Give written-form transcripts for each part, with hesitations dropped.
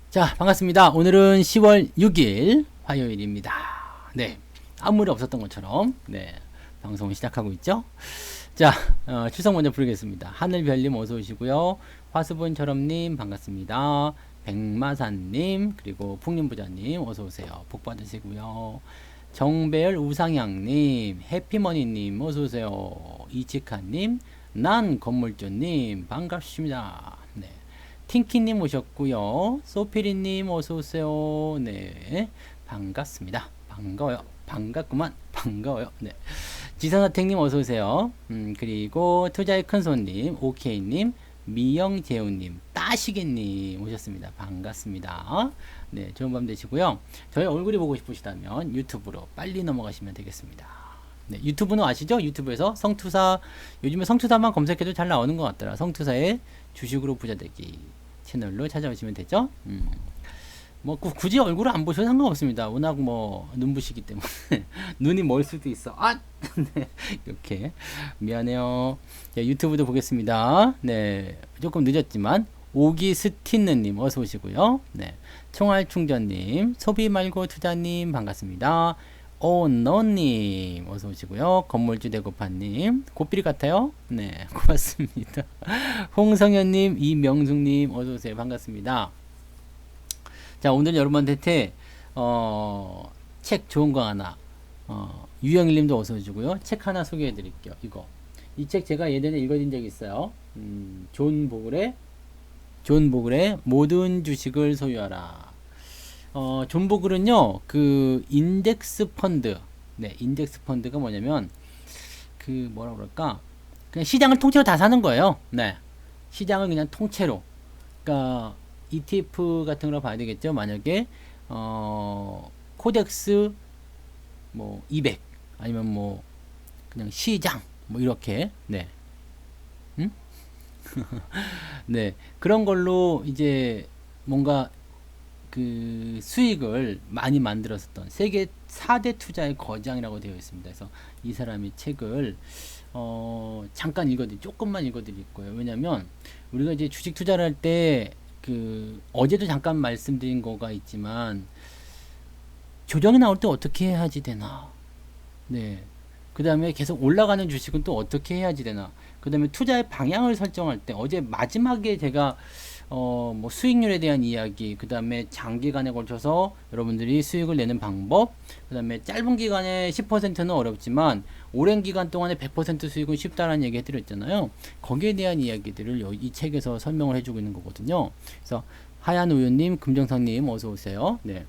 자, 반갑습니다. 오늘은 10월 6일 화요일입니다. 네. 아무 일 없었던 것처럼, 네. 방송을 시작하고 있죠. 자, 출석 먼저 부르겠습니다. 하늘별님 어서 오시고요. 화수분처럼님 반갑습니다. 백마산님, 그리고 풍림부자님 어서 오세요. 복 받으시고요. 정배열 우상향님, 해피머니님 어서 오세요. 이치카님, 난 건물주님 반갑습니다. 네. 팅키님 오셨고요. 소피리님 어서오세요. 네. 반갑습니다. 반가워요. 반갑구만. 반가워요. 네. 지선아택님 어서오세요. 그리고 투자의 큰손님, 오케이님, 미영재우님, 따시게님 오셨습니다. 반갑습니다. 네. 좋은 밤 되시고요. 저희 얼굴이 보고 싶으시다면 유튜브로 빨리 넘어가시면 되겠습니다. 네, 유튜브는 아시죠? 유튜브에서 성투사, 요즘에 성투사만 검색해도 잘 나오는 것 같더라. 성투사의 주식으로 부자되기 채널로 찾아오시면 되죠. 뭐 굳이 얼굴을 안 보셔도 상관없습니다. 워낙 뭐 눈부시기 때문에 눈이 멀 수도 있어. 아, 네, 이렇게 미안해요. 네, 유튜브도 보겠습니다. 네, 조금 늦었지만 오기스티느님 어서 오시고요. 네, 총알충전님, 소비 말고 투자님 반갑습니다. 오너님 어서 오시고요. 건물주 대고파님 고삐리 같아요. 네, 고맙습니다. 홍성현님, 이명숙님 어서 오세요. 반갑습니다. 자, 오늘 여러분한테 책 좋은 거 하나, 유영일님도 어서 오시고요. 책 하나 소개해드릴게요. 이거 이 책 제가 예전에 읽어준 적이 있어요. 존 보글의 모든 주식을 소유하라. 존 보글은요, 그 인덱스 펀드, 네, 인덱스 펀드가 뭐냐면 그 뭐라 그럴까, 그냥 시장을 통째로 다 사는 거예요. 네, 시장을 그냥 통째로. 그러니까 ETF 같은 걸 봐야 되겠죠. 만약에 코덱스 뭐 200 아니면 뭐 그냥 시장 뭐 이렇게, 네, 음? 네, 그런 걸로 이제 뭔가 그 수익을 많이 만들었었던 세계 4대 투자의 거장이라고 되어 있습니다. 그래서 이 사람이 책을 잠깐 조금만 읽어드릴 거예요. 왜냐면 우리가 이제 주식 투자를 할 때 그 어제도 잠깐 말씀드린 거가 있지만 조정이 나올 때 어떻게 해야지 되나. 네. 그 다음에 계속 올라가는 주식은 또 어떻게 해야지 되나. 그 다음에 투자의 방향을 설정할 때 어제 마지막에 제가 뭐 수익률에 대한 이야기, 그 다음에 장기간에 걸쳐서 여러분들이 수익을 내는 방법, 그 다음에 짧은 기간에 10%는 어렵지만 오랜 기간 동안에 100% 수익은 쉽다라는 얘기 해드렸잖아요. 거기에 대한 이야기들을 이 책에서 설명을 해주고 있는 거거든요. 그래서 하얀 우유님, 금정상님 어서 오세요. 네.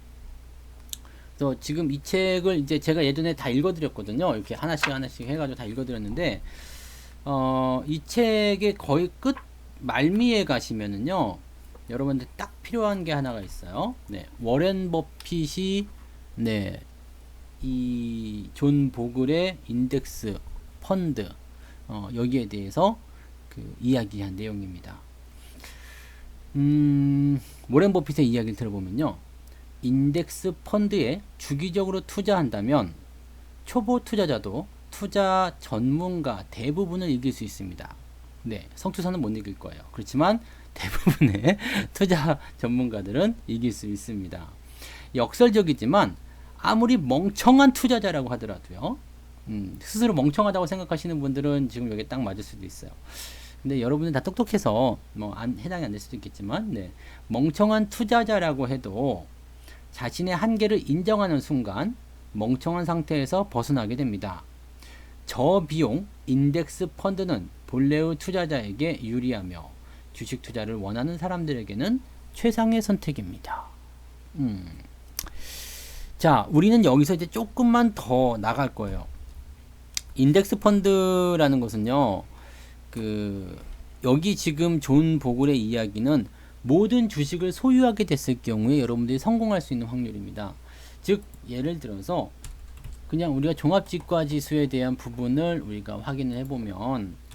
그래서 지금 이 책을 이제 제가 예전에 다 읽어드렸거든요. 이렇게 하나씩 하나씩 해가지고 다 읽어드렸는데 이 책의 거의 끝 말미에 가시면은요, 여러분들 딱 필요한 게 하나가 있어요. 네, 워렌 버핏이, 네, 이 존 보글의 인덱스 펀드, 여기에 대해서 그 이야기한 내용입니다. 워렌 버핏의 이야기를 들어보면요, 인덱스 펀드에 주기적으로 투자한다면 초보 투자자도 투자 전문가 대부분을 이길 수 있습니다. 네, 성투사는 못 이길 거예요. 그렇지만 대부분의 투자 전문가들은 이길 수 있습니다. 역설적이지만 아무리 멍청한 투자자라고 하더라도요, 스스로 멍청하다고 생각하시는 분들은 지금 여기 딱 맞을 수도 있어요. 근데 여러분은 다 똑똑해서 뭐 해당이 안 될 수도 있겠지만, 네, 멍청한 투자자라고 해도 자신의 한계를 인정하는 순간 멍청한 상태에서 벗어나게 됩니다. 저비용 인덱스 펀드는 본래의 투자자에게 유리하며 주식 투자를 원하는 사람들에게는 최상의 선택입니다. 자, 우리는 여기서 이제 조금만 더 나갈 거예요. 인덱스 펀드라는 것은요, 그 여기 지금 존 보글의 이야기는 모든 주식을 소유하게 됐을 경우에 여러분들이 성공할 수 있는 확률입니다. 즉, 예를 들어서 그냥 우리가 종합지가지수에 대한 부분을 우리가 확인을 해보면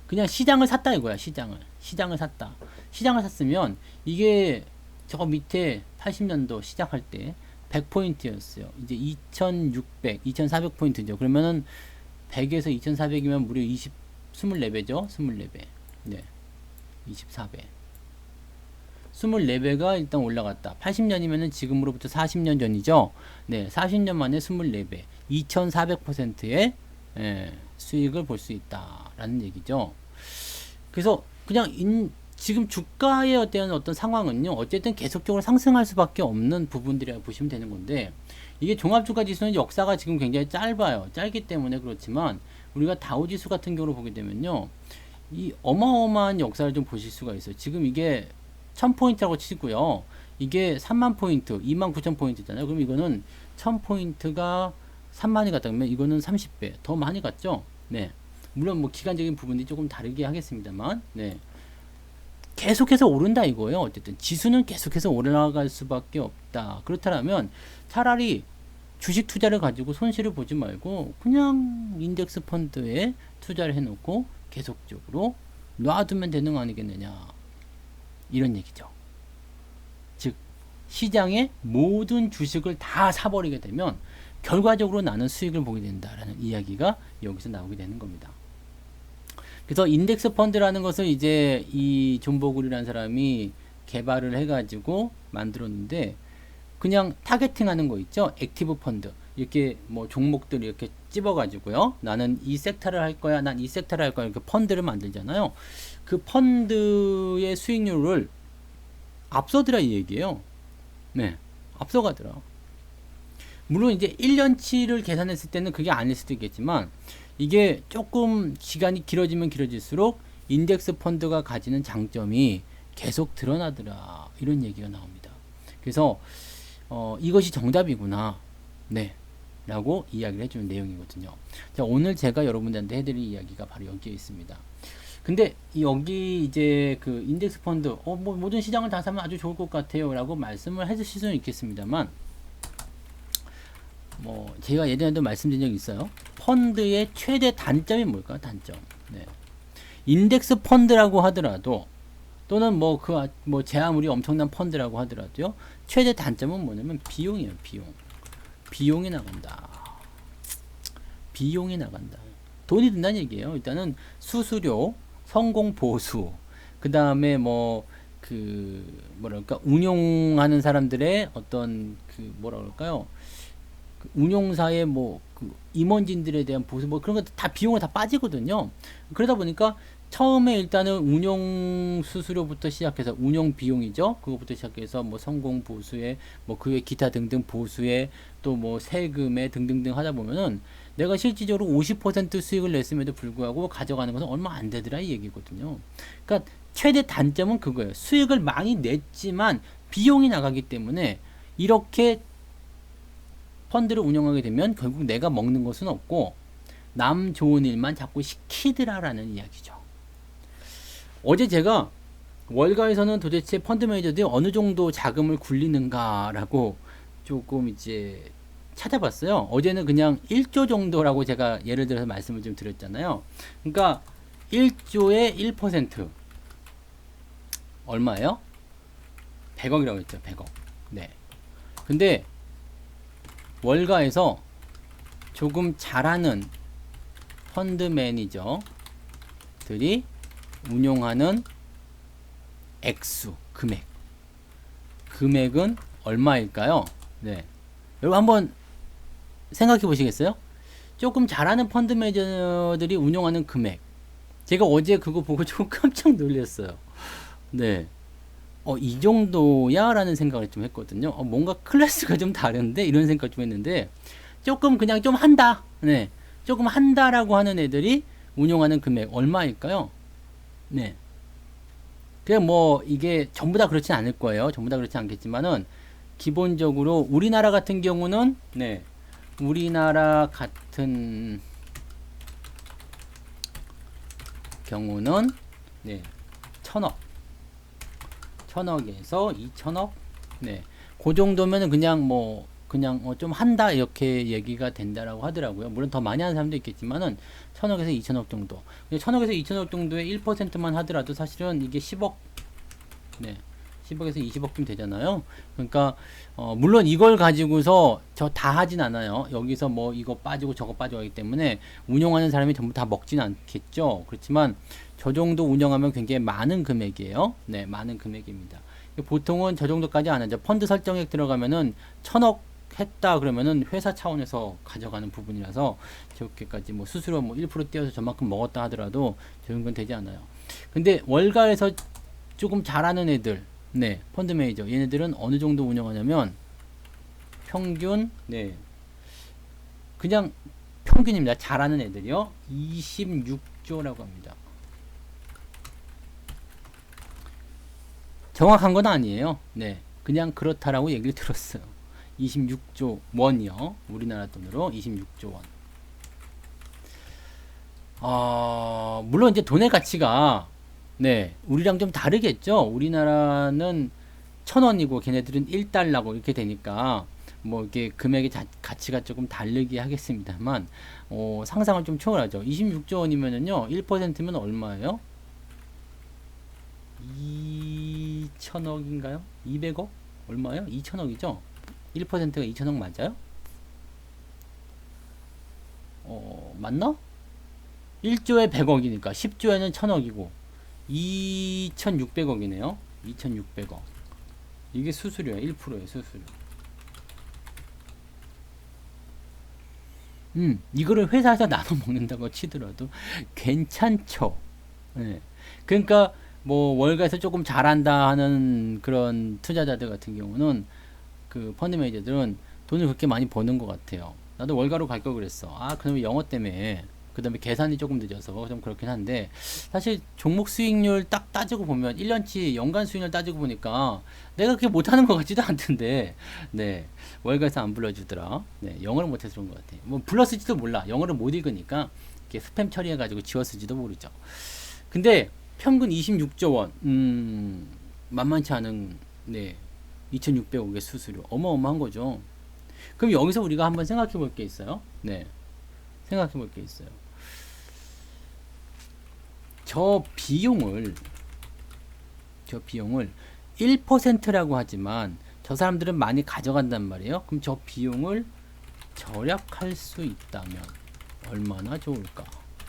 그냥 시장을 샀다 이거야. 시장을 샀다. 시장을 샀으면 이게 저 밑에 80년도 시작할 때 100포인트였어요. 이제 2600, 2400포인트죠. 그러면은 100에서 2400이면 무려 24배죠. 24배. 네. 24배. 24배가 일단 올라갔다. 80년이면은 지금으로부터 40년 전이죠. 네, 40년 만에 24배, 2400%의 수익을 볼 수 있다라는 얘기죠. 그래서 그냥 지금 주가의 어떤 상황은요, 어쨌든 계속적으로 상승할 수밖에 없는 부분들이라고 보시면 되는 건데, 이게 종합주가지수는 역사가 지금 굉장히 짧아요. 짧기 때문에 그렇지만 우리가 다우지수 같은 경우로 보게 되면요, 이 어마어마한 역사를 좀 보실 수가 있어요. 지금 이게 1000포인트라고 치고요. 이게 30,000포인트, 29,000포인트잖아요. 그럼 이거는 1000포인트가 3만이 갔다 그러면 이거는 30배 더 많이 갔죠. 네. 물론 뭐 기간적인 부분이 조금 다르게 하겠습니다만, 네. 계속해서 오른다 이거예요. 어쨌든 지수는 계속해서 올라갈 수밖에 없다. 그렇다면 차라리 주식 투자를 가지고 손실을 보지 말고 그냥 인덱스 펀드에 투자를 해놓고 계속적으로 놔두면 되는 거 아니겠느냐, 이런 얘기죠. 즉 시장의 모든 주식을 다 사버리게 되면 결과적으로 나는 수익을 보게 된다라는 이야기가 여기서 나오게 되는 겁니다. 그래서 인덱스 펀드라는 것을 이제 이 존 보글이라는 사람이 개발을 해가지고 만들었는데, 그냥 타겟팅하는 거 있죠. 액티브 펀드 이렇게 뭐 종목들 이렇게 찝어가지고요. 나는 이 섹터를 할 거야, 난 이 섹터를 할 거야, 이렇게 펀드를 만들잖아요. 그 펀드의 수익률을 앞서더라 이 얘기예요. 네, 앞서가더라. 물론 이제 1년치를 계산했을 때는 그게 아닐 수도 있겠지만, 이게 조금 시간이 길어지면 길어질수록 인덱스 펀드가 가지는 장점이 계속 드러나더라, 이런 얘기가 나옵니다. 그래서 이것이 정답이구나, 네, 라고 이야기를 해주는 내용이거든요. 자, 오늘 제가 여러분들한테 해드릴 이야기가 바로 여기에 있습니다. 근데 여기 이제 그 인덱스 펀드 뭐 모든 시장을 다 사면 아주 좋을 것 같아요 라고 말씀을 해주실 수는 있겠습니다만, 뭐 제가 예전에도 말씀드린 적이 있어요. 펀드의 최대 단점이 뭘까요? 단점. 네. 인덱스 펀드라고 하더라도, 또는 제 아무리 엄청난 펀드라고 하더라도요, 최대 단점은 뭐냐면 비용이에요. 비용이 나간다. 비용이 나간다. 돈이 든다는 얘기예요. 일단은 수수료, 성공 보수, 그 다음에 운용하는 사람들의 어떤 운용사의 임원진들에 대한 보수, 그런 것도 다 비용을 다 빠지거든요. 그러다 보니까 처음에 일단은 운용 수수료부터 시작해서 운용 비용이죠. 그것부터 시작해서 성공 보수에 그 외 기타 등등 보수에 또 세금에 등등등 하다 보면은 내가 실질적으로 50% 수익을 냈음에도 불구하고 가져가는 것은 얼마 안 되더라 이 얘기거든요. 그러니까 최대 단점은 그거예요. 수익을 많이 냈지만 비용이 나가기 때문에 이렇게 펀드를 운영하게 되면 결국 내가 먹는 것은 없고 남 좋은 일만 자꾸 시키더라라는 이야기죠. 어제 제가 월가에서는 도대체 펀드 매니저들이 어느 정도 자금을 굴리는가라고 조금 이제 찾아봤어요. 어제는 그냥 1조 정도라고 제가 예를 들어서 말씀을 좀 드렸잖아요. 그러니까 1조의 1% 얼마예요? 100억이라고 했죠. 100억. 네. 근데 월가에서 조금 잘하는 펀드 매니저들이 운용하는 액수, 금액은 얼마일까요? 네. 여러분 한번 생각해 보시겠어요? 조금 잘하는 펀드 매니저들이 운용하는 금액. 제가 어제 그거 보고 좀 깜짝 놀랐어요. 네. 이 정도야? 라는 생각을 좀 했거든요. 뭔가 클래스가 좀 다른데? 이런 생각 좀 했는데, 조금 그냥 좀 한다. 네. 조금 한다라고 하는 애들이 운용하는 금액 얼마일까요? 네. 그냥 이게 전부 다 그렇진 않을 거예요. 전부 다 그렇지 않겠지만은, 기본적으로 우리나라 같은 경우는, 네. 우리나라 같은 경우는, 네. 1000억에서 2000억? 네. 그 정도면은 그냥 좀 한다 이렇게 얘기가 된다라고 하더라고요. 물론 더 많이 하는 사람도 있겠지만은 1000억에서 2000억 정도. 1000억에서 2000억 정도의 1%만 하더라도 사실은 이게 10억, 네. 10억에서 20억쯤 되잖아요. 그러니까 물론 이걸 가지고서 저 다 하진 않아요. 여기서 이거 빠지고 저거 빠지고 하기 때문에 운영하는 사람이 전부 다 먹지는 않겠죠. 그렇지만 저 정도 운영하면 굉장히 많은 금액이에요. 네, 많은 금액입니다. 보통은 저 정도까지 안 하죠. 펀드 설정액 들어가면은 1000억 했다 그러면은 회사 차원에서 가져가는 부분이라서 저렇게까지 뭐 수수료 뭐 1% 띄어서 저만큼 먹었다 하더라도 저런 건 되지 않아요. 근데 월가에서 조금 잘하는 애들, 네, 펀드 매니저 얘네들은 어느 정도 운영하냐면 평균, 네, 그냥 평균입니다. 잘하는 애들이요. 26조라고 합니다. 정확한 건 아니에요. 네, 그냥 그렇다라고 얘기를 들었어요. 26조 원이요. 우리나라 돈으로 26조 원. 물론 이제 돈의 가치가 네, 우리랑 좀 다르겠죠. 우리나라는 1000원이고 걔네들은 1달러고 이렇게 되니까 뭐 이게 금액의 가치가 조금 다르게 하겠습니다만 상상을 좀 초월하죠. 26조 원이면은요. 1%면 얼마예요? 2천억인가요? 200억? 얼마예요? 2천억이죠? 1%가 2천억 맞아요? 맞나? 1조에 100억이니까 10조에는 1000억이고 2600억이네요. 2600억. 이게 수수료야. 1%의 수수료. 이거를 회사에서 나눠 먹는다고 치더라도 괜찮죠. 네. 그러니까 뭐 월가에서 조금 잘한다 하는 그런 투자자들 같은 경우는 그 펀드 매니저들은 돈을 그렇게 많이 버는 것 같아요. 나도 월가로 갈 걸 그랬어. 그러면 영어 때문에 그 다음에 계산이 조금 늦어서 좀 그렇긴 한데 사실 종목 수익률 딱 따지고 보면 1년치 연간 수익률 따지고 보니까 내가 그렇게 못하는 것 같지도 않던데 네 월가에서 안 불러주더라. 네 영어를 못해서 그런 것 같아. 뭐 불렀을지도 몰라. 영어를 못 읽으니까 이렇게 스팸 처리해가지고 지웠을지도 모르죠. 근데 평균 26조 원 만만치 않은 네 2600억의 수수료 어마어마한 거죠. 그럼 여기서 우리가 한번 생각해 볼 게 있어요. 네 생각해 볼 게 있어요. 저 비용을 1%라고 하지만 저 사람들은 많이 가져간단 말이에요. 그럼 저 비용을 절약할 수 있다면 얼마나 좋을까?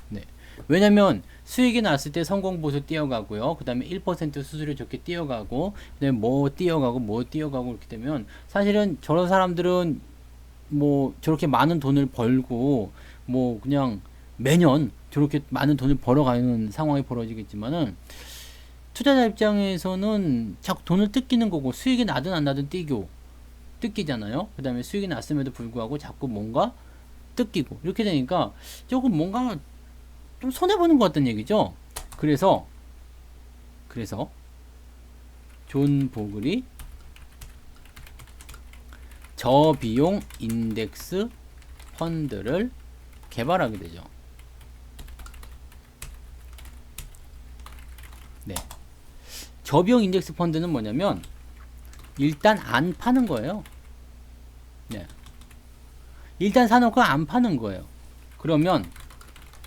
네. 왜냐면 수익이 났을 때 성공보수 띄어가고요. 그 다음에 1% 수수료 좋게 띄어가고, 그 다음에 뭐 띄어가고 이렇게 되면 사실은 저런 사람들은 뭐 저렇게 많은 돈을 벌고 뭐 그냥 매년 저렇게 많은 돈을 벌어가는 상황이 벌어지겠지만은 투자자 입장에서는 자꾸 돈을 뜯기는 거고 수익이 나든 안 나든 뜯기잖아요. 그 다음에 수익이 났음에도 불구하고 자꾸 뭔가 뜯기고 이렇게 되니까 조금 뭔가 좀 손해보는 것 같다는 얘기죠. 그래서 존 보글이 저비용 인덱스 펀드를 개발하게 되죠. 네. 저비용 인덱스 펀드는 뭐냐면 일단 안 파는 거예요. 네. 일단 사놓고 안 파는 거예요. 그러면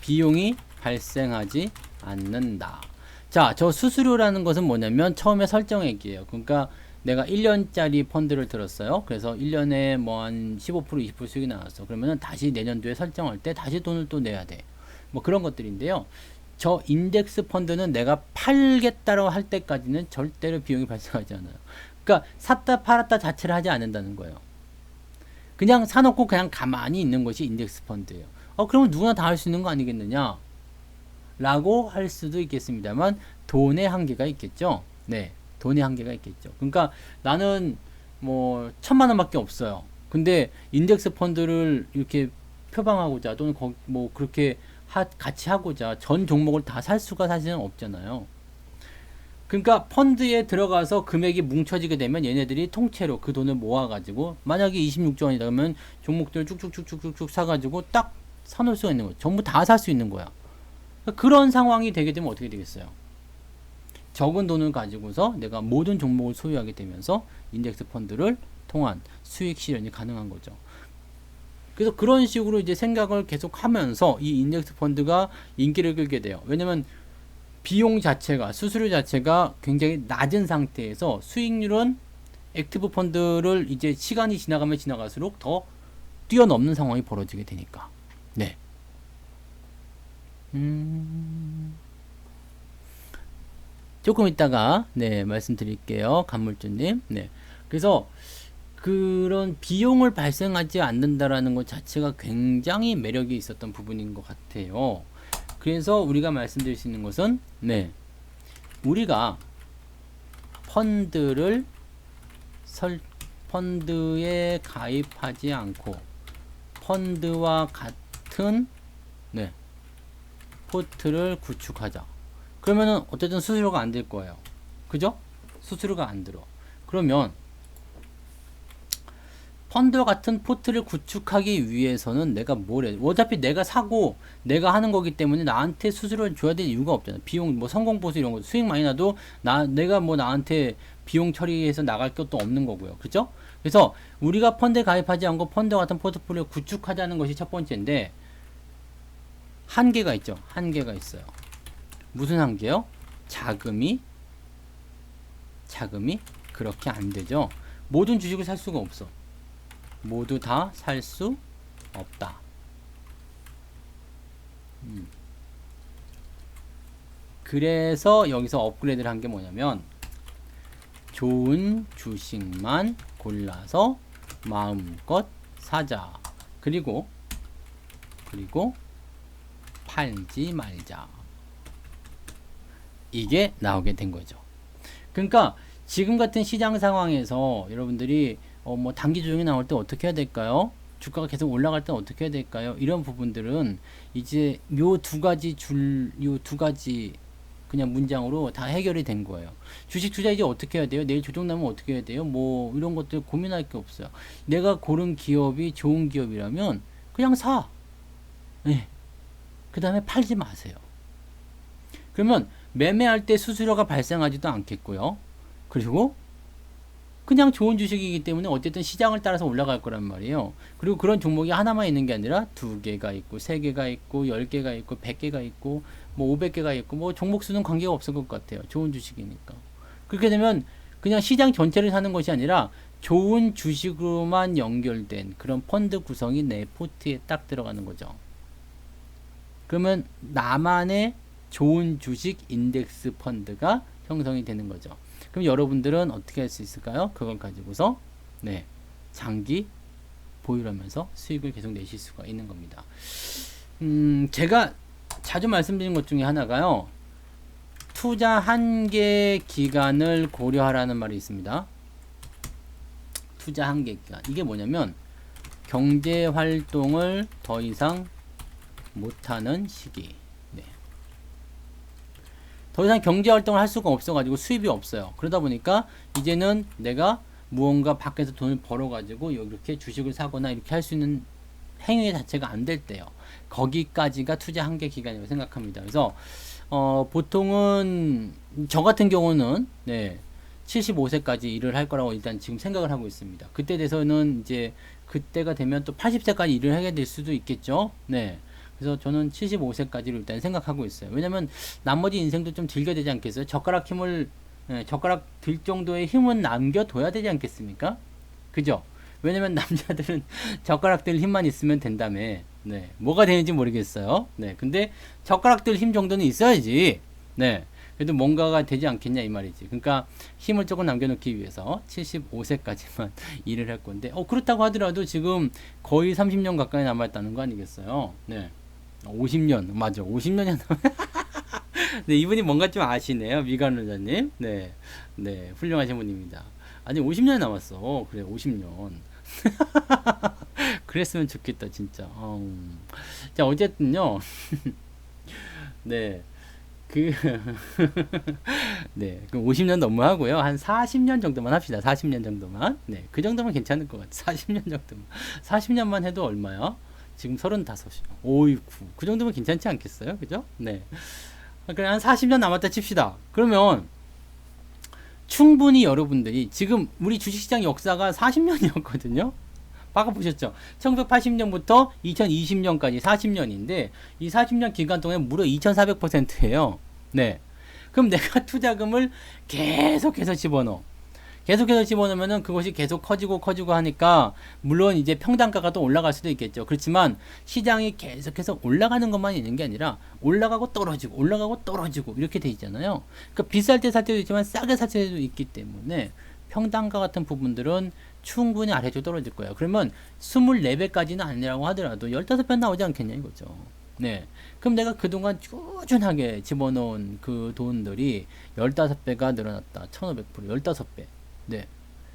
비용이 발생하지 않는다. 자, 저 수수료라는 것은 뭐냐면 처음에 설정액이에요. 그러니까 내가 1년짜리 펀드를 들었어요. 그래서 1년에 뭐 한 15% 20% 수익이 나왔어. 그러면은 다시 내년도에 설정할 때 다시 돈을 또 내야 돼. 뭐 그런 것들인데요. 저 인덱스 펀드는 내가 팔겠다고 할 때까지는 절대로 비용이 발생하지 않아요. 그러니까 샀다 팔았다 자체를 하지 않는다는 거예요. 그냥 사놓고 그냥 가만히 있는 것이 인덱스 펀드예요. 그러면 누구나 다 할 수 있는 거 아니겠느냐? 라고 할 수도 있겠습니다만 돈의 한계가 있겠죠. 네, 돈의 한계가 있겠죠. 그러니까 나는 뭐 1000만 원밖에 없어요. 근데 인덱스 펀드를 이렇게 표방하고자 또는 뭐 그렇게 같이 하고자 전 종목을 다 살 수가 사실은 없잖아요. 그러니까 펀드에 들어가서 금액이 뭉쳐지게 되면 얘네들이 통째로 그 돈을 모아가지고 만약에 26조 원이다 그러면 종목들을 쭉쭉쭉쭉쭉 사가지고 딱 사놓을 수가 있는 거예요. 전부 다 살 수 있는 거야. 그런 상황이 되게 되면 어떻게 되겠어요? 적은 돈을 가지고서 내가 모든 종목을 소유하게 되면서 인덱스 펀드를 통한 수익 실현이 가능한 거죠. 그래서 그런 식으로 이제 생각을 계속 하면서 이 인덱스 펀드가 인기를 끌게 돼요. 왜냐면 비용 자체가, 수수료 자체가 굉장히 낮은 상태에서 수익률은 액티브 펀드를 이제 시간이 지나가면 지나갈수록 더 뛰어넘는 상황이 벌어지게 되니까. 네. 조금 이따가 네 말씀드릴게요. 간물주님. 네. 그래서 그런 비용을 발생하지 않는다라는 것 자체가 굉장히 매력이 있었던 부분인 것 같아요. 그래서 우리가 말씀드릴 수 있는 것은 네 우리가 펀드에 가입하지 않고 펀드와 같은 네 포트를 구축하자. 그러면은 어쨌든 수수료가 안 들 거예요. 그죠? 수수료가 안 들어. 그러면 펀드와 같은 포트를 구축하기 위해서는 내가 뭘 해? 어차피 내가 사고 내가 하는 거기 때문에 나한테 수수료를 줘야 될 이유가 없잖아. 비용 뭐 성공보수 이런 거 수익 많이 나도 내가 뭐 나한테 비용 처리해서 나갈 것도 없는 거고요. 그죠? 그래서 우리가 펀드에 가입하지 않고 펀드와 같은 포트폴리오 구축하자는 것이 첫 번째인데 한계가 있죠. 한계가 있어요. 무슨 한계요? 자금이 그렇게 안 되죠. 모든 주식을 살 수가 없어. 모두 다 살 수 없다. 그래서 여기서 업그레이드를 한 게 뭐냐면 좋은 주식만 골라서 마음껏 사자. 그리고 팔지 말자. 이게 나오게 된 거죠. 그러니까 지금 같은 시장 상황에서 여러분들이 뭐 단기 조정이 나올 때 어떻게 해야 될까요? 주가가 계속 올라갈 때 어떻게 해야 될까요? 이런 부분들은 이제 요 두 가지 그냥 문장으로 다 해결이 된 거예요. 주식 투자 이제 어떻게 해야 돼요? 내일 조정 나면 어떻게 해야 돼요? 뭐 이런 것들 고민할 게 없어요. 내가 고른 기업이 좋은 기업이라면 그냥 사. 네. 그 다음에 팔지 마세요. 그러면 매매할 때 수수료가 발생하지도 않겠고요. 그리고 그냥 좋은 주식이기 때문에 어쨌든 시장을 따라서 올라갈 거란 말이에요. 그리고 그런 종목이 하나만 있는 게 아니라 2개가 있고 3개가 있고 10개가 있고 100개가 있고 뭐 500개가 있고 뭐 종목 수는 관계가 없을 것 같아요. 좋은 주식이니까. 그렇게 되면 그냥 시장 전체를 사는 것이 아니라 좋은 주식으로만 연결된 그런 펀드 구성이 내 포트에 딱 들어가는 거죠. 그러면 나만의 좋은 주식 인덱스 펀드가 형성이 되는 거죠. 그럼 여러분들은 어떻게 할 수 있을까요? 그걸 가지고서 네 장기 보유를 하면서 수익을 계속 내실 수가 있는 겁니다. 제가 자주 말씀드린 것 중에 하나가요. 투자 한계 기간을 고려하라는 말이 있습니다. 투자 한계 기간. 이게 뭐냐면 경제 활동을 더 이상 못하는 시기. 더 이상 경제활동을 할 수가 없어가지고 수입이 없어요. 그러다 보니까 이제는 내가 무언가 밖에서 돈을 벌어가지고 이렇게 주식을 사거나 이렇게 할 수 있는 행위 자체가 안 될 때요. 거기까지가 투자 한계 기간이라고 생각합니다. 그래서 보통은 저 같은 경우는 네, 75세까지 일을 할 거라고 일단 지금 생각을 하고 있습니다. 그때 돼서는 이제 그때가 되면 또 80세까지 일을 하게 될 수도 있겠죠. 네. 그래서 저는 75세까지를 일단 생각하고 있어요. 왜냐면 나머지 인생도 좀 들게 되지 않겠어요? 젓가락 들 정도의 힘은 남겨둬야 되지 않겠습니까? 그죠? 왜냐면 남자들은 젓가락 들 힘만 있으면 된다며. 네. 뭐가 되는지 모르겠어요. 네. 근데 젓가락 들 힘 정도는 있어야지. 네. 그래도 뭔가가 되지 않겠냐 이 말이지. 그러니까 힘을 조금 남겨놓기 위해서 75세까지만 일을 할 건데, 그렇다고 하더라도 지금 거의 30년 가까이 남았다는 거 아니겠어요? 네. 50년, 맞아. 50년이 남았 네, 이분이 뭔가 좀 아시네요. 미간원자님. 네. 네. 훌륭하신 분입니다. 아니, 50년이 남았어. 그래, 50년. 그랬으면 좋겠다, 진짜. 자, 어쨌든요. 네. 네, 그럼 50년 너무 하고요. 한 40년 정도만 합시다. 40년 정도만. 네, 그 정도면 괜찮을 것 같아. 40년 정도만. 40년만 해도 얼마야? 지금 35이요. 오이쿠. 그 정도면 괜찮지 않겠어요? 그죠? 네. 그래, 한 40년 남았다 칩시다. 그러면 충분히 여러분들이 지금 우리 주식시장 역사가 40년이었거든요. 아까 보셨죠? 1980년부터 2020년까지 40년인데 이 40년 기간 동안에 무려 2400%예요. 네. 그럼 내가 투자금을 계속해서 집어넣어. 계속해서 집어넣으면은 그것이 계속 커지고 하니까 물론 이제 평단가가 또 올라갈 수도 있겠죠. 그렇지만 시장이 계속해서 올라가는 것만 있는 게 아니라 올라가고 떨어지고 이렇게 돼 있잖아요. 그러니까 비쌀 때 살 때도 있지만 싸게 살 때도 있기 때문에 평단가 같은 부분들은 충분히 아래쪽으로 떨어질 거예요. 그러면 24배까지는 아니라고 하더라도 15배 나오지 않겠냐 이거죠. 네. 그럼 내가 그동안 꾸준하게 집어넣은 그 돈들이 15배가 늘어났다. 1500%, 15배. 네.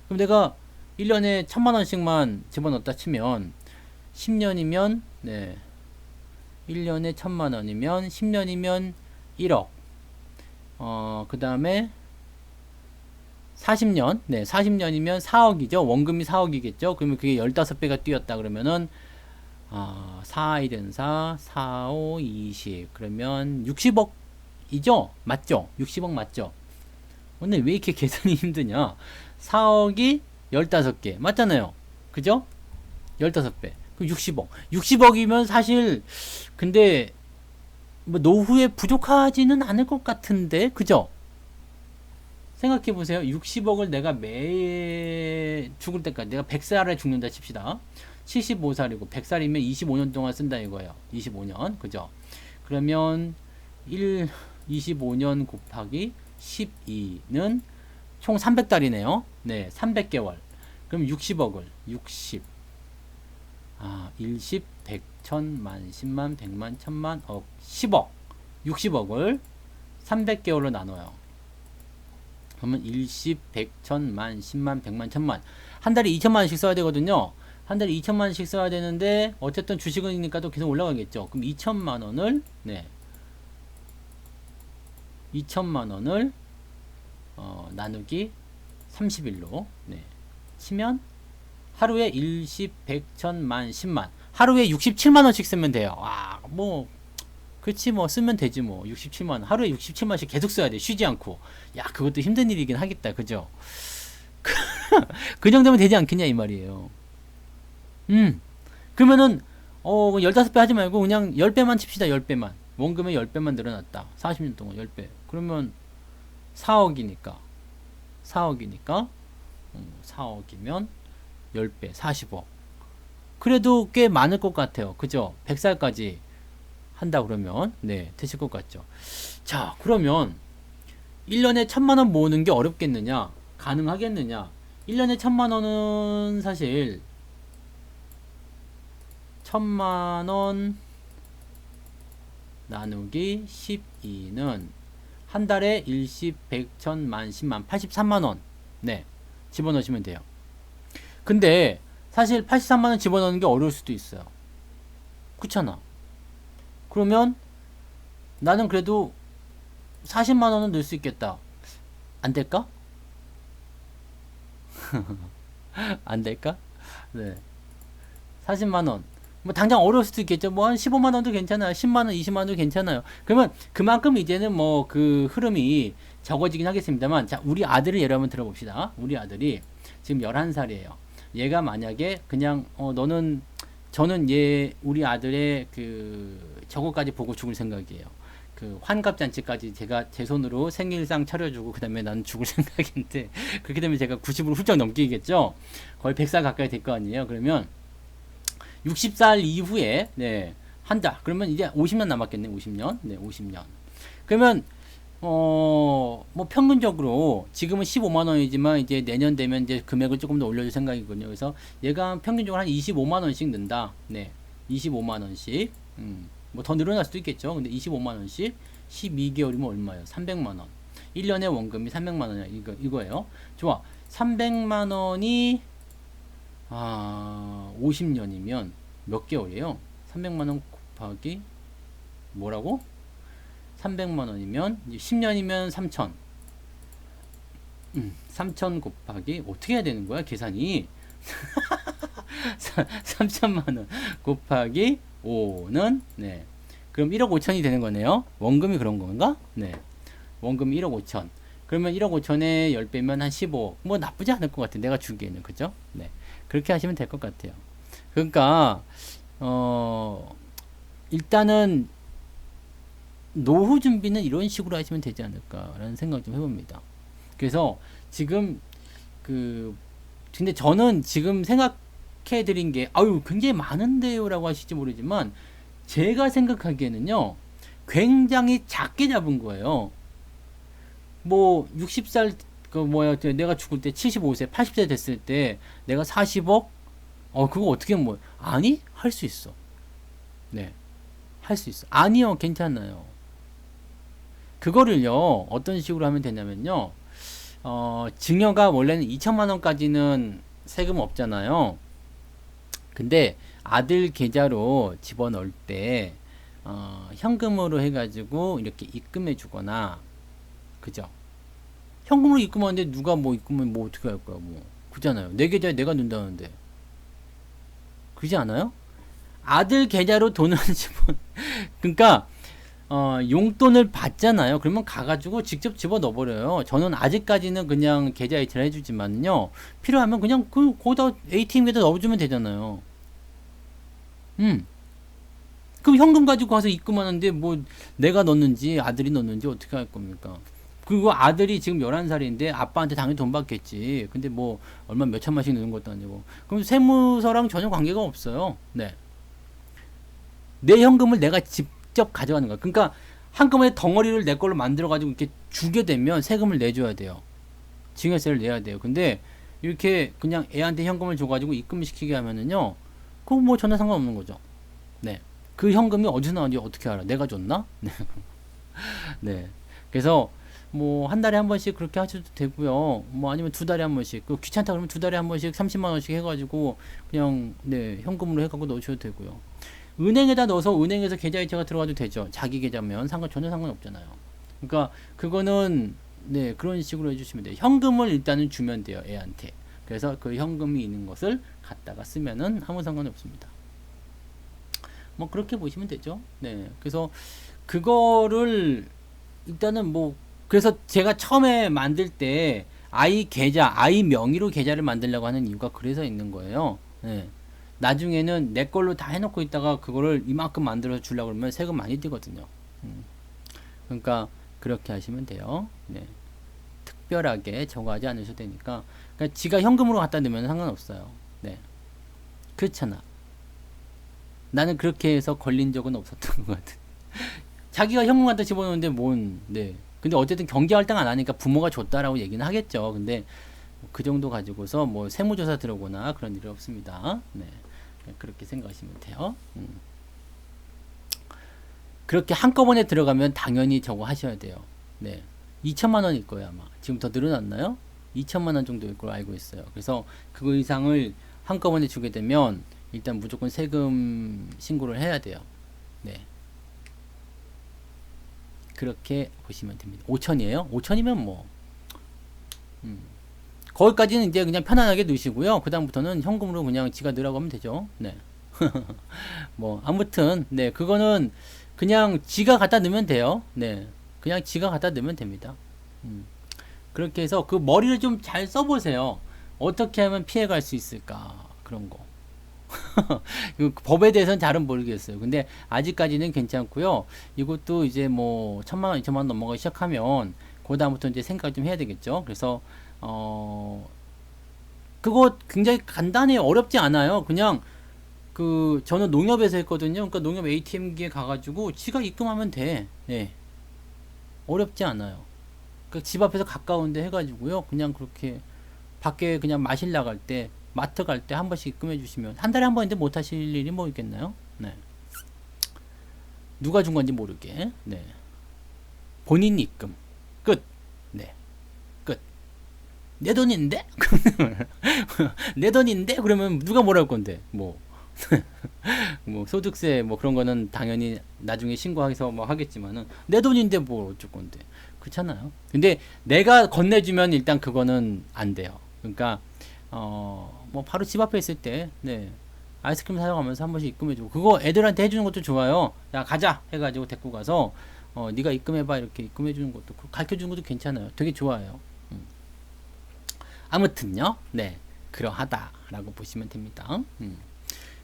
그럼 내가 1년에 1000만원씩만 집어넣었다 치면 10년이면 네. 1년에 1000만원이면 10년이면 1억. 그 다음에 40년, 네, 40년이면 4억이죠. 원금이 4억이겠죠. 그러면 그게 15배가 뛰었다 그러면은 4일은 4, 4, 5, 20. 그러면 60억이죠? 맞죠? 60억 맞죠? 근데 왜 이렇게 계산이 힘드냐? 4억이 15개. 맞잖아요. 그죠? 15배. 그럼 60억. 60억이면 사실, 근데, 뭐, 노후에 부족하지는 않을 것 같은데, 그죠? 생각해 보세요. 60억을 내가 매일 죽을 때까지, 내가 100살에 죽는다 칩시다. 75살이고 100살이면 25년 동안 쓴다 이거예요. 25년. 그죠? 그러면 25년 곱하기 12는 총 300달이네요. 네, 300개월. 그럼 60억을 10, 100, 1000만, 10만, 100만, 1000만, 억, 10억. 60억을 300개월로 나눠요. 그러면 10, 100, 1000만, 10만, 100만, 1000만. 한 달에 2천만 원씩 써야 되거든요. 한 달에 2천만 원씩 써야 되는데 어쨌든 주식은니까 또 계속 올라가겠죠. 그럼 2천만 원을 네. 2천만 원을 나누기 30일로 네. 치면 하루에 1, 10, 100, 1000만, 10만. 하루에 67만 원씩 쓰면 돼요. 와, 뭐 그렇지 뭐 쓰면 되지 뭐. 67만 원. 하루에 67만 원씩 계속 써야 돼. 쉬지 않고. 야, 그것도 힘든 일이긴 하겠다. 그죠? 그 정도면 되지 않겠냐 이 말이에요. 그러면은 15배 하지 말고 그냥 10배만 칩시다. 10배만. 원금의 10배만 늘어났다. 40년 동안 10배. 그러면 4억이니까 4억이면 10배 40억. 그래도 꽤 많을 것 같아요. 그죠? 100살까지 한다 그러면 네, 되실 것 같죠. 자, 그러면 1년에 1000만 원 모으는 게 어렵겠느냐? 가능하겠느냐? 1년에 1000만 원은 사실 1000만 원 나누기 12는 한 달에 1, 10, 100, 1000만, 10만, 83만 원. 네. 집어넣으시면 돼요. 근데 사실 83만 원 집어넣는 게 어려울 수도 있어요. 그렇잖아. 그러면 나는 그래도 40만 원은 넣을 수 있겠다. 안 될까? 안 될까? 네. 40만 원. 뭐 당장 어려울 수도 있겠죠. 뭐 한 15만 원도 괜찮아요. 10만 원, 20만 원도 괜찮아요. 그러면 그만큼 이제는 뭐 그 흐름이 적어지긴 하겠습니다만, 자, 우리 아들을 예를 한번 들어봅시다. 우리 아들이 지금 11살이에요. 얘가 만약에 그냥 저는 우리 아들의 그 저거까지 보고 죽을 생각이에요. 그 환갑잔치까지 제가 제 손으로 생일상 차려주고 그 다음에 난 죽을 생각인데, 그렇게 되면 제가 90으로 훌쩍 넘기겠죠. 거의 100살 가까이 될 거 아니에요. 그러면 60살 이후에 네, 한다. 그러면 이제 50년 남았겠네. 50년. 네, 50년. 그러면 뭐 평균적으로 지금은 15만 원이지만 이제 내년 되면 이제 금액을 조금 더 올려줄 생각이거든요. 그래서 얘가 평균적으로 한 25만 원씩 는다. 네, 25만 원씩. 뭐 더 늘어날 수도 있겠죠. 근데 25만 원씩 12개월이면 얼마예요? 300만 원. 1년에 원금이 300만 원이야. 이거예요. 좋아. 300만 원이 50년이면 몇 개월이에요? 300만 원 곱하기 뭐라고? 300만 원이면 10년이면 3천. 3천 곱하기 어떻게 해야 되는 거야? 계산이 3천만 원 곱하기 5는 네. 그럼 1억 5천이 되는 거네요. 원금이 그런 건가? 네. 원금이 1억 5천. 그러면 1억 5천에 10배면 한 15. 뭐 나쁘지 않을 것 같아. 내가 주기에는. 그죠? 네. 그렇게 하시면 될 것 같아요. 그러니까 일단은 노후 준비는 이런 식으로 하시면 되지 않을까라는 생각 좀 해봅니다. 그래서 지금 그 근데 저는 지금 생각해 드린 게 아유 굉장히 많은데요라고 하실지 모르지만 제가 생각하기에는요 굉장히 작게 잡은 거예요. 뭐 60살 그 뭐야 내가 죽을 때 75세 80세 됐을 때 내가 40억 그거 어떻게 뭐 아니 할 수 있어. 네, 할 수 있어. 아니요, 괜찮아요. 그거를요 어떤 식으로 하면 되냐면요 증여가 원래는 2천만 원까지는 세금 없잖아요. 근데 아들 계좌로 집어넣을 때 현금으로 해가지고 이렇게 입금해 주거나 그죠? 현금으로 입금하는데 누가 뭐 입금을 뭐 어떻게 할 거야 뭐 그잖아요. 내 계좌에 내가 넣는다는데 그러지 않아요? 아들 계좌로 돈을 집어 그러니까 용돈을 받잖아요. 그러면 가가지고 직접 집어 넣어버려요. 저는 아직까지는 그냥 계좌 이체를 해주지만요. 필요하면 그냥 거기다 ATM에다 넣어주면 되잖아요. 그럼 현금 가지고 가서 입금하는데 뭐 내가 넣는지 아들이 넣는지 어떻게 할 겁니까? 그리고 아들이 지금 11살인데 아빠한테 당연히 돈 받겠지. 근데 뭐 얼마 몇 천만씩 넣는 것도 아니고. 그럼 세무서랑 전혀 관계가 없어요. 네. 내 현금을 내가 직접 가져가는 거야. 그러니까 한꺼번에 덩어리를 내 걸로 만들어가지고 이렇게 주게 되면 세금을 내줘야 돼요. 증여세를 내야 돼요. 근데 이렇게 그냥 애한테 현금을 줘가지고 입금시키게 하면은요, 그거 뭐 전혀 상관없는 거죠. 네. 그 현금이 어디서 나왔는지 어떻게 알아? 내가 줬나? 네. 네. 그래서 뭐 한 달에 한 번씩 그렇게 하셔도 되고요. 뭐 아니면 두 달에 한 번씩. 그 귀찮다 그러면 두 달에 한 번씩 30만 원씩 해가지고 그냥 네 현금으로 해갖고 넣으셔도 되고요. 은행에다 넣어서 은행에서 계좌이체가 들어가도 되죠. 자기 계좌면 전혀 상관없잖아요. 그러니까 그거는 네 그런 식으로 해주시면 돼요. 현금을 일단은 주면 돼요 애한테. 그래서 그 현금이 있는 것을 갖다가 쓰면은 아무 상관이 없습니다. 뭐 그렇게 보시면 되죠. 네 그래서 그거를 일단은 뭐 그래서 제가 처음에 만들 때 아이 계좌 아이 명의로 계좌를 만들려고 하는 이유가 그래서 있는 거예요. 네. 나중에는 내 걸로 다 해놓고 있다가 그거를 이만큼 만들어 주려고 그러면 세금 많이 뛰거든요. 그러니까 그렇게 하시면 돼요. 네. 특별하게 저거하지 않으셔도 되니까. 그러니까 지가 현금으로 갖다 넣으면 상관없어요. 네. 그렇잖아. 나는 그렇게 해서 걸린 적은 없었던 것 같아. 자기가 현금 갖다 집어넣는데 뭔, 네. 근데 어쨌든 경제활동 안 하니까 부모가 줬다라고 얘기는 하겠죠. 근데 그 정도 가지고서 뭐 세무조사 들어오거나 그런 일이 없습니다. 네. 그렇게 생각하시면 돼요. 그렇게 한꺼번에 들어가면 당연히 저거 하셔야 돼요. 네. 2천만 원일 거예요, 아마. 지금 더 늘어났나요? 2천만 원 정도일 걸로 알고 있어요. 그래서 그거 이상을 한꺼번에 주게 되면 일단 무조건 세금 신고를 해야 돼요. 네. 그렇게 보시면 됩니다. 5천이에요? 5천이면 뭐 거기까지는 이제 그냥 편안하게 넣으시고요. 그 다음부터는 현금으로 그냥 지가 넣으라고 하면 되죠. 네. 뭐 아무튼 네 그거는 그냥 지가 갖다 넣으면 돼요. 네. 그냥 지가 갖다 넣으면 됩니다. 그렇게 해서 그 머리를 좀 잘 써보세요. 어떻게 하면 피해갈 수 있을까 그런 거. 그 법에 대해서는 잘은 모르겠어요. 근데 아직까지는 괜찮고요. 이것도 이제 뭐 1,000만 원, 2,000만 원 넘어가기 시작하면 그 다음부터 이제 생각 좀 해야 되겠죠. 그래서 그거 굉장히 간단해요. 어렵지 않아요. 그냥 저는 농협에서 했거든요. 그러니까 농협 ATM기에 가가지고 지가 입금하면 돼. 네. 어렵지 않아요. 그러니까 집 앞에서 가까운데 해가지고요. 그냥 그렇게 밖에 그냥 마실 나갈 때 마트 갈 때 한 번씩 입금해 주시면 한 달에 한 번인데 못 하실 일이 뭐 있겠나요? 네. 누가 준 건지 모르게. 네. 본인 입금. 끝. 네. 끝. 내 돈인데? 내 돈인데? 그러면 누가 뭐라 할 건데? 뭐. 뭐 소득세 뭐 그런 거는 당연히 나중에 신고해서 뭐 하겠지만은 내 돈인데 뭐 어쩔 건데. 그렇잖아요. 근데 내가 건네주면 일단 그거는 안 돼요. 그러니까 뭐 바로 집 앞에 있을 때 네. 아이스크림 사용하면서 한 번씩 입금해주고 그거 애들한테 해주는 것도 좋아요. 야 가자 해가지고 데리고 가서 네가 입금해봐 이렇게 입금해주는 것도 가르쳐주는 것도 괜찮아요. 되게 좋아요. 아무튼요. 네 그러하다라고 보시면 됩니다.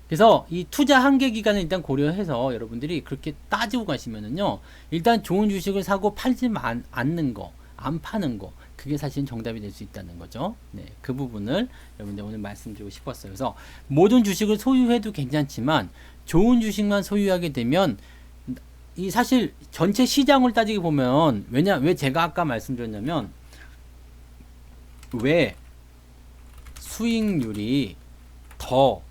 그래서 이 투자 한계 기간을 일단 고려해서 여러분들이 그렇게 따지고 가시면은요 일단 좋은 주식을 사고 팔지 않는 거 안 파는 거 그게 사실 정답이 될 수 있다는 거죠. 네, 그 부분을 여러분들 오늘 말씀드리고 싶었어요. 그래서 모든 주식을 소유해도 괜찮지만 좋은 주식만 소유하게 되면 이 사실 전체 시장을 따지게 보면 왜 제가 아까 말씀드렸냐면 왜 수익률이 더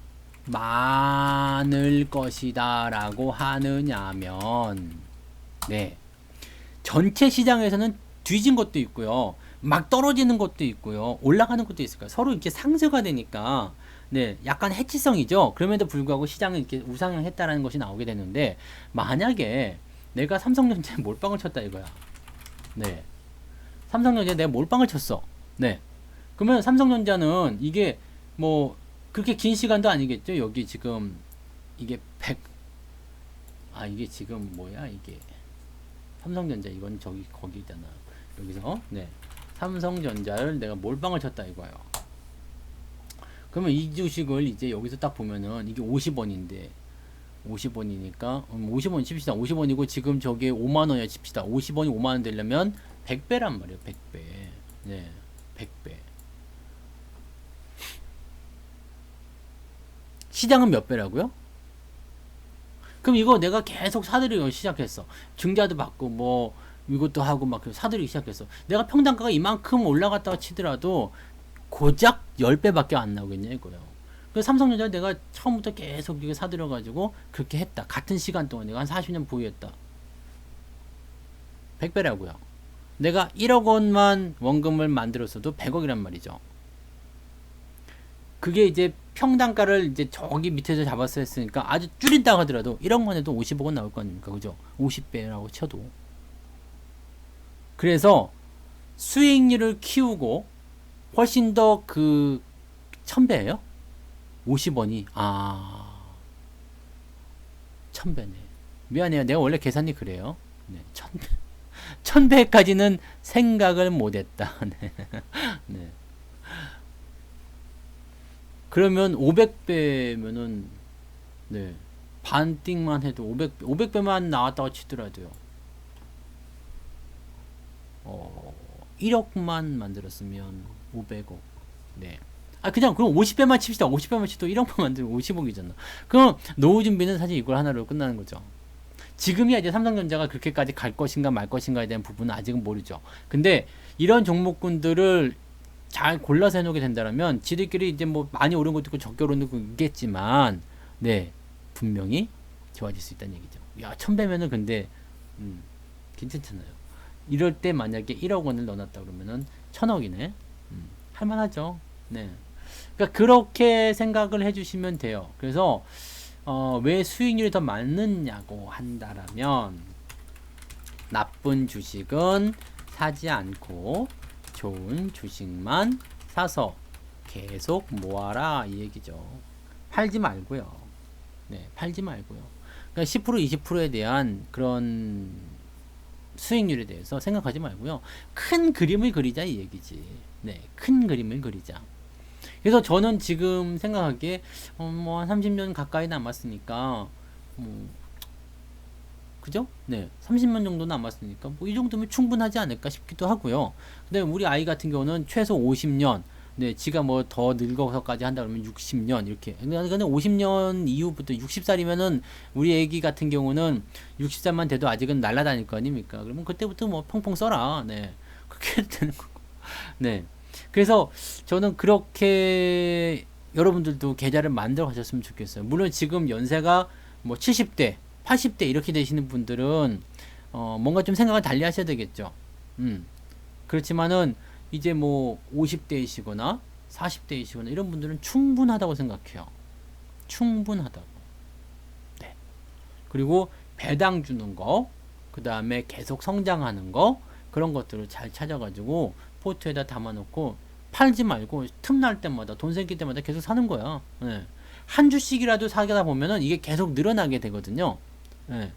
많을 것이다 라고 하느냐면 네, 전체 시장에서는 뒤진 것도 있고요, 막 떨어지는 것도 있고요, 올라가는 것도 있을 거예요. 서로 이렇게 상쇄가 되니까 네, 약간 해치성이죠. 그럼에도 불구하고 시장은 이렇게 우상향했다라는 것이 나오게 되는데, 만약에 내가 삼성전자에 몰빵을 쳤다 이거야. 네, 삼성전자에 내가 몰빵을 쳤어. 네, 그러면 삼성전자는 이게 뭐 그렇게 긴 시간도 아니겠죠. 여기 지금 이게 100, 이게 지금 뭐야 이게 삼성전자, 이건 저기 거기잖아. 여기서 네, 삼성전자를 내가 몰빵을 쳤다 이거예요. 그러면 이 주식을 이제 여기서 딱 보면은 이게 50원인데 50원이니까 50원 칩시다. 50원이고 지금 저게 5만원이야 칩시다. 50원이 5만원 되려면 100배란 말이에요. 100배. 네, 100배. 시장은 몇 배라고요? 그럼 이거 내가 계속 사들이기 시작했어. 증자도 받고 뭐 이것도 하고 막 사들이기 시작했어. 내가 평단가가 이만큼 올라갔다가 치더라도 고작 10배밖에 안 나오겠냐 이거예요. 그래서 삼성전자 내가 처음부터 계속 이거 사들여가지고 그렇게 했다. 같은 시간 동안 내가 한 40년 보유했다. 100배라고요. 내가 1억 원만 원금을 만들었어도 100억이란 말이죠. 그게 이제 평단가를 이제 저기 밑에서 잡았어 했으니까 아주 줄인다고 하더라도 1억만 해도 50억은 나올 거 아닙니까? 그죠? 50배라고 쳐도. 그래서 수익률을 키우고 훨씬 더 그 1000배예요? 50원이 1000배네. 미안해요. 내가 원래 계산이 그래요. 네, 1000배까지는 생각을 못했다. 네. 네. 그러면 500배면은 네, 반띵만 해도 500배만 나왔다고 치더라도요. 1억만 만들었으면 500억. 네. 그냥 그럼 50배만 칩시다. 50배만 치도 1억만 만들면 50억이잖아. 그럼 노후 준비는 사실 이걸 하나로 끝나는 거죠. 지금이야 이제 삼성전자가 그렇게까지 갈 것인가 말 것인가에 대한 부분은 아직은 모르죠. 근데 이런 종목군들을 잘 골라서 해놓게 된다면 지들끼리 이제 뭐 많이 오른 것도 있고 적게 오른 것도 있겠지만 네, 분명히 좋아질 수 있다는 얘기죠. 야, 1000배면은 근데 괜찮잖아요. 이럴 때 만약에 1억 원을 넣어놨다 그러면은 1000억이네. 할만하죠. 네. 그러니까 그렇게 생각을 해주시면 돼요. 그래서 왜 수익률이 더 많느냐고 한다라면 나쁜 주식은 사지 않고 좋은 주식만 사서 계속 모아라 이 얘기죠. 팔지 말고요. 네, 팔지 말고요. 그러니까 10% 20%에 대한 그런 수익률에 대해서 생각하지 말고요. 큰 그림을 그리자 이 얘기지. 네, 큰 그림을 그리자. 그래서 저는 지금 생각하기에 뭐 한 30년 가까이 남았으니까 그죠? 네, 30년 정도 남았으니까 뭐 이 정도면 충분하지 않을까 싶기도 하고요. 근데 우리 아이 같은 경우는 최소 50년, 네, 지가 뭐 더 늙어서까지 한다 그러면 60년 이렇게. 근데 50년 이후부터 60살이면은 우리 애기 같은 경우는 60살만 돼도 아직은 날아다닐 거 아닙니까? 그러면 그때부터 뭐 펑펑 써라. 네, 그렇게 해도 되는 거고. 네, 그래서 저는 그렇게 여러분들도 계좌를 만들어 가셨으면 좋겠어요. 물론 지금 연세가 뭐 70대 80대 이렇게 되시는 분들은 뭔가 좀 생각을 달리 하셔야 되겠죠. 그렇지만은 이제 뭐 50대이시거나 40대이시거나 이런 분들은 충분하다고 생각해요. 충분하다고. 네. 그리고 배당 주는 거, 그 다음에 계속 성장하는 거, 그런 것들을 잘 찾아가지고 포트에다 담아놓고 팔지 말고 틈날 때마다 돈 생길 때마다 계속 사는 거야. 네. 한 주씩이라도 사다 보면은 이게 계속 늘어나게 되거든요. 네.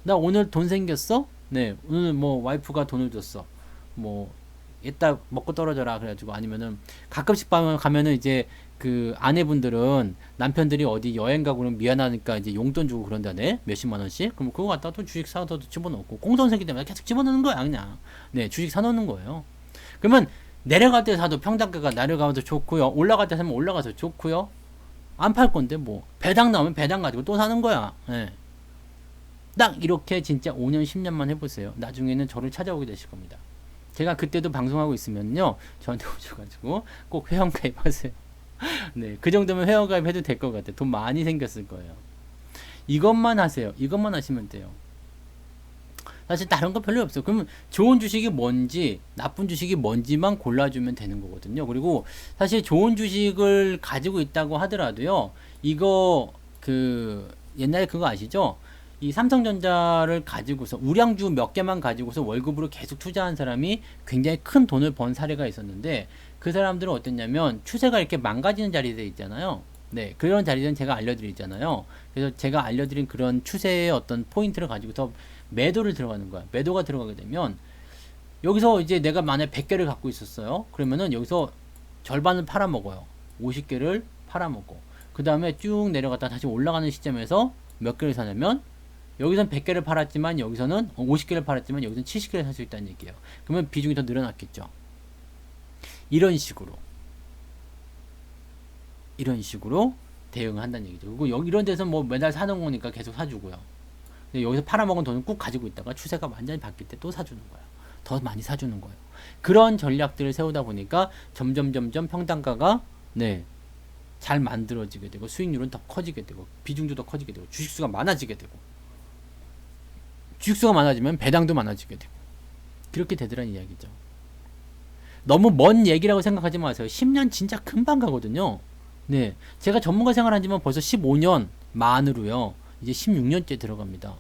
나 오늘 돈 생겼어? 네. 오늘 뭐 와이프가 돈을 줬어. 뭐 이따 먹고 떨어져라 그래가지고. 아니면은 가끔씩 가면은 이제 그 아내분들은 남편들이 어디 여행 가고 그러면 미안하니까 이제 용돈 주고 그런다네. 몇십만 원씩. 그럼 그거 갖다 또 주식 사서 집어넣고 공돈 생길 때마다 계속 집어넣는 거야 그냥. 네, 주식 사놓는 거예요. 그러면 내려갈 때 사도 평단가가 내려가도 좋고요. 올라갈 때 사면 올라가서 좋고요. 안 팔 건데 뭐 배당 나오면 배당 가지고 또 사는 거야. 예. 딱 이렇게 진짜 5년 10년만 해보세요. 나중에는 저를 찾아오게 되실 겁니다. 제가 그때도 방송하고 있으면요, 저한테 오셔가지고 꼭 회원가입하세요. 네, 그 정도면 회원가입해도 될 것 같아요. 돈 많이 생겼을 거예요. 이것만 하세요. 이것만 하시면 돼요. 사실 다른 거 별로 없어요. 그러면 좋은 주식이 뭔지, 나쁜 주식이 뭔지만 골라주면 되는 거거든요. 그리고 사실 좋은 주식을 가지고 있다고 하더라도요, 이거 옛날에 그거 아시죠? 이 삼성전자를 가지고서 우량주 몇 개만 가지고서 월급으로 계속 투자한 사람이 굉장히 큰 돈을 번 사례가 있었는데, 그 사람들은 어땠냐면 추세가 이렇게 망가지는 자리에 있잖아요. 네, 그런 자리는 제가 알려드리잖아요. 그래서 제가 알려드린 그런 추세의 어떤 포인트를 가지고서 매도를 들어가는 거야. 매도가 들어가게 되면 여기서 이제 내가 만약 100개를 갖고 있었어요. 그러면은 여기서 절반을 팔아먹어요. 50개를 팔아먹고 그 다음에 쭉 내려갔다 다시 올라가는 시점에서 몇 개를 사냐면 여기서는 100개를 팔았지만 여기서는 50개를 팔았지만 여기서는 70개를 살 수 있다는 얘기예요. 그러면 비중이 더 늘어났겠죠. 이런 식으로 대응을 한다는 얘기죠. 그리고 이런 데서 뭐 매달 사는 거니까 계속 사주고요. 여기서 팔아먹은 돈은 꾹 가지고 있다가 추세가 완전히 바뀔 때 또 사주는 거예요. 더 많이 사주는 거예요. 그런 전략들을 세우다 보니까 점점 평단가가 잘 만들어지게 되고 수익률은 더 커지게 되고 비중도 더 커지게 되고 주식수가 많아지게 되고 주식수가 많아지면 배당도 많아지게 되고 그렇게 되더라는 이야기죠. 너무 먼 얘기라고 생각하지 마세요. 10년 진짜 금방 가거든요. 네, 제가 전문가 생활한 지만 벌써 15년 만으로요. 이제 16년째 들어갑니다.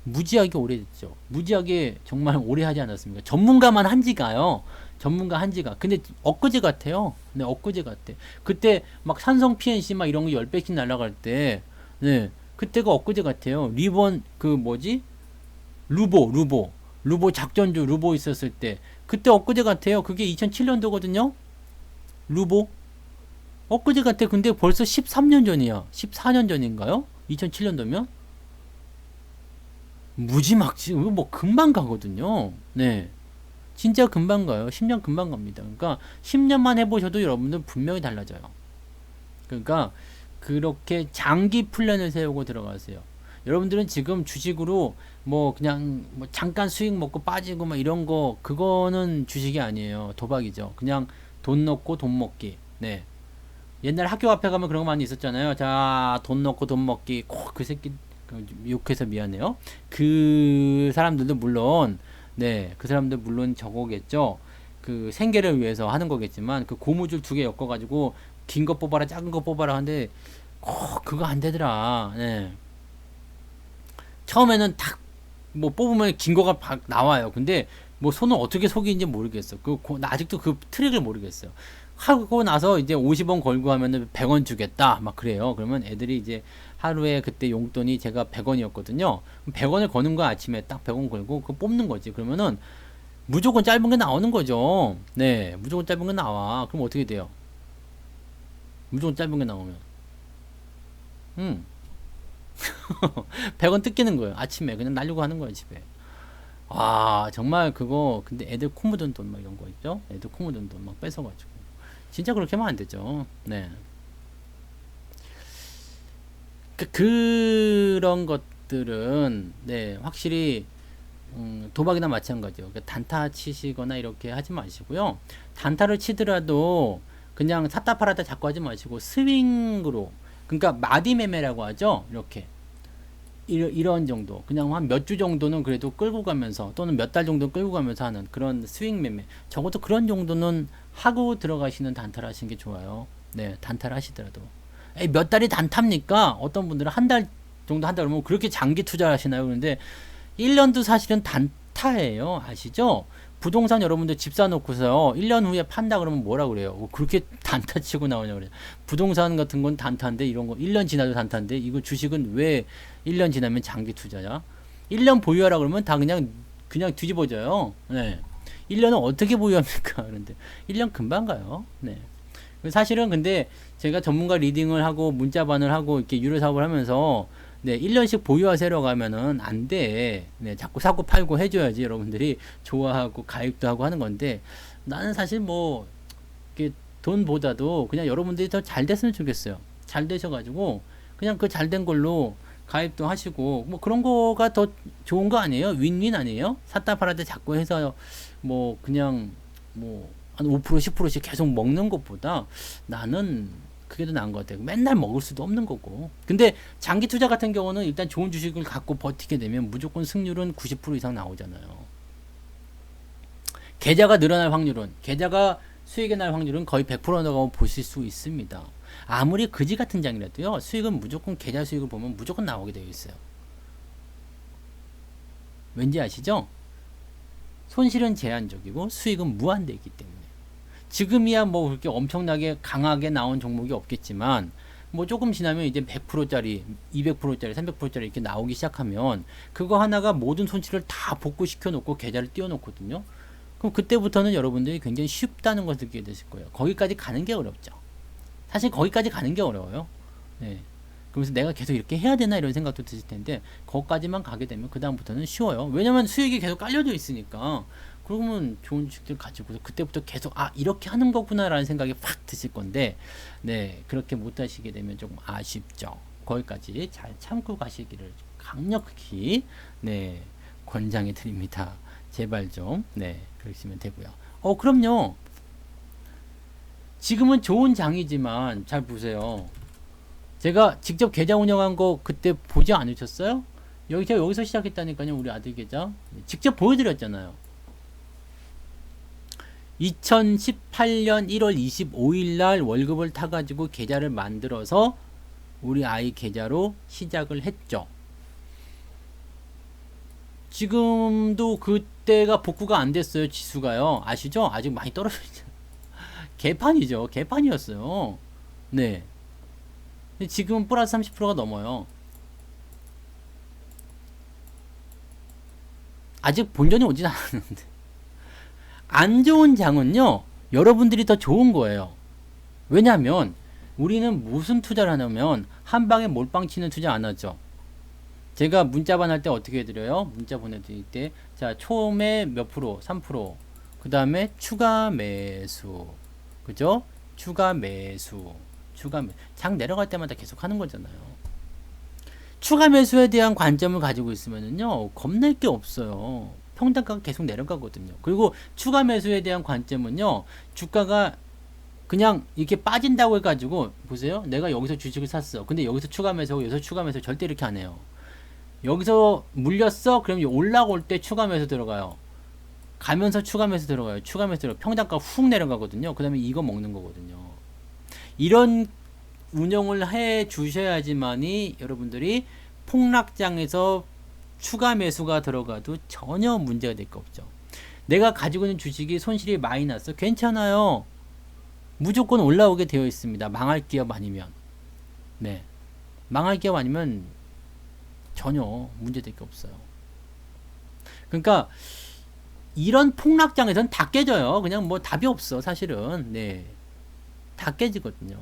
무지하게 오래됐죠. 무지하게 정말 오래 하지 않았습니까? 전문가만 한 지가요. 전문가 한 지가. 근데 엊그제 같아요. 네, 엊그제 같아. 그때 막 산성 PNC 막 이런 거 10배씩 날아갈 때, 네, 그때가 엊그제 같아요. 리본, 루보 작전주 루보 있었을 때. 그때 엊그제 같아요. 그게 2007년도거든요. 루보. 엊그제 같아. 근데 벌써 13년 전이야. 14년 전인가요? 2007년도면? 무지막지, 뭐, 금방 가거든요. 네. 진짜 금방 가요. 10년 금방 갑니다. 그러니까, 10년만 해보셔도 여러분들 분명히 달라져요. 그러니까, 그렇게 장기 플랜을 세우고 들어가세요. 여러분들은 지금 주식으로, 뭐, 그냥, 뭐, 잠깐 수익 먹고 빠지고, 막 이런 거, 그거는 주식이 아니에요. 도박이죠. 그냥 돈 넣고 돈 먹기. 네. 옛날 학교 앞에 가면 그런 거 많이 있었잖아요. 자, 돈 넣고 돈 먹기. 그 새끼, 욕해서 미안해요. 그 사람들도 물론, 네, 그 사람들 물론 저거겠죠. 그 생계를 위해서 하는 거겠지만, 그 고무줄 2개 엮어가지고, 긴 거 뽑아라, 작은 거 뽑아라 하는데, 그거 안 되더라. 네. 처음에는 딱, 뭐 뽑으면 긴 거가 나와요. 근데, 뭐 손을 어떻게 속이는지 모르겠어. 나 아직도 그 트릭을 모르겠어요. 하고 나서 이제 50원 걸고 하면은 100원 주겠다. 막 그래요. 그러면 애들이 이제 하루에 그때 용돈이 제가 100원이었거든요. 100원을 거는 거 아침에 딱 100원 걸고 그거 뽑는 거지. 그러면은 무조건 짧은 게 나오는 거죠. 네. 무조건 짧은 게 나와. 그럼 어떻게 돼요? 무조건 짧은 게 나오면. 100원 뜯기는 거예요. 아침에 그냥 날리고 하는 거예요, 집에. 아, 정말 그거 근데 애들 코 묻은 돈 막 이런 거 있죠? 애들 코 묻은 돈 막 뺏어가지고. 진짜 그렇게 하면 안 되죠. 네. 그런 것들은, 네, 확실히, 도박이나 마찬가지요. 그러니까 단타 치시거나 이렇게 하지 마시고요. 단타를 치더라도 그냥 샀다 팔았다 자꾸 하지 마시고 스윙으로, 그러니까 마디 매매라고 하죠. 이렇게. 이런 정도. 그냥 한 몇 주 정도는 그래도 끌고 가면서 또는 몇 달 정도 끌고 가면서 하는 그런 스윙 매매. 적어도 그런 정도는 하고 들어가시는 단타를 하시는 게 좋아요. 네, 단타를 하시더라도. 몇 달이 단타입니까? 어떤 분들은 한 달 정도 한다 그러면 그렇게 장기 투자를 하시나요? 그런데 1년도 사실은 단타예요. 아시죠? 부동산 여러분들 집 사놓고서 1년 후에 판다 그러면 뭐라 그래요? 그렇게 단타 치고 나오냐 그래요. 부동산 같은 건 단타인데 이런 거 1년 지나도 단타인데 이거 주식은 왜 1년 지나면 장기 투자야? 1년 보유하라 그러면 다 그냥 뒤집어져요. 네. 1년은 어떻게 보유합니까? 그런데 1년 금방 가요. 네. 사실은 근데 제가 전문가 리딩을 하고 문자반을 하고 이렇게 유료 사업을 하면서 네, 1년씩 보유하세요라고 하면은 안 돼. 네, 자꾸 사고 팔고 해줘야지 여러분들이 좋아하고 가입도 하고 하는 건데, 나는 사실 뭐 이게 돈보다도 그냥 여러분들이 더 잘 됐으면 좋겠어요. 잘 되셔가지고 그냥 그 잘 된 걸로 가입도 하시고 뭐 그런 거가 더 좋은 거 아니에요? 윈윈 아니에요? 샀다 팔았다 자꾸 해서 뭐 그냥 뭐 한 5% 10%씩 계속 먹는 것보다 나는 그게 더 나은 것 같아요. 맨날 먹을 수도 없는 거고. 근데 장기 투자 같은 경우는 일단 좋은 주식을 갖고 버티게 되면 무조건 승률은 90% 이상 나오잖아요. 계좌가 늘어날 확률은, 계좌가 수익이 날 확률은 거의 100%라고 보실 수 있습니다. 아무리 그지 같은 장이라도요, 수익은 무조건 계좌 수익을 보면 무조건 나오게 되어 있어요. 왠지 아시죠? 손실은 제한적이고 수익은 무한대이기 때문에. 지금이야 뭐 그렇게 엄청나게 강하게 나온 종목이 없겠지만 뭐 조금 지나면 이제 100%짜리, 200%짜리, 300%짜리 이렇게 나오기 시작하면 그거 하나가 모든 손실을 다 복구시켜 놓고 계좌를 띄워 놓거든요. 그럼 그때부터는 여러분들이 굉장히 쉽다는 것을 느끼게 되실 거예요. 거기까지 가는 게 어렵죠. 사실 거기까지 가는 게 어려워요. 네. 그러면서 내가 계속 이렇게 해야 되나 이런 생각도 드실 텐데 거기까지만 가게 되면 그 다음부터는 쉬워요. 왜냐면 수익이 계속 깔려져 있으니까. 그러면 좋은 주식들 가지고서 그때부터 계속 이렇게 하는 거구나 라는 생각이 확 드실 건데 네, 그렇게 못 하시게 되면 조금 아쉽죠. 거기까지 잘 참고 가시기를 강력히 네, 권장해 드립니다. 제발 좀 네, 그러시면 되고요. 그럼요. 지금은 좋은 장이지만 잘 보세요. 제가 직접 계좌 운영한 거 그때 보지 않으셨어요? 여기서 시작했다니까요. 우리 아들 계좌 직접 보여드렸잖아요. 2018년 1월 25일 날 월급을 타가지고 계좌를 만들어서 우리 아이 계좌로 시작을 했죠. 지금도 그때가 복구가 안 됐어요. 지수가요. 아시죠? 아직 많이 떨어져 있죠. 개판이죠. 개판이었어요. 네. 근데 지금은 플러스 30%가 넘어요. 아직 본전이 오진 않았는데. 안 좋은 장은요, 여러분들이 더 좋은 거예요. 왜냐하면 우리는 무슨 투자를 하냐면 한 방에 몰빵 치는 투자 안 하죠. 제가 문자반 할 때 어떻게 해드려요? 문자 보내드릴 때, 자, 처음에 몇 프로? 3%. 그 다음에 추가 매수. 그죠? 추가 매수. 장 내려갈 때마다 계속 하는 거잖아요. 추가 매수에 대한 관점을 가지고 있으면은요, 겁낼 게 없어요. 평단가가 계속 내려가거든요. 그리고 추가 매수에 대한 관점은요, 주가가 그냥 이렇게 빠진다고 해가지고, 보세요. 내가 여기서 주식을 샀어. 근데 여기서 추가 매수하고 여기서 추가 매수 절대 이렇게 안 해요. 여기서 물렸어? 그럼 올라올 때 추가 매수 들어가요. 가면서 추가 매수 들어가요. 추가 매수 들어가요. 평단가 훅 내려가거든요. 그 다음에 이거 먹는 거거든요. 이런 운영을 해 주셔야지만이 여러분들이 폭락장에서 추가 매수가 들어가도 전혀 문제가 될 거 없죠. 내가 가지고 있는 주식이 손실이 많이 났어. 괜찮아요. 무조건 올라오게 되어 있습니다. 망할 기업 아니면. 네. 망할 기업 아니면 전혀 문제될 게 없어요. 그러니까 이런 폭락장에서는 다 깨져요. 그냥 뭐 답이 없어. 사실은. 네. 다 깨지거든요.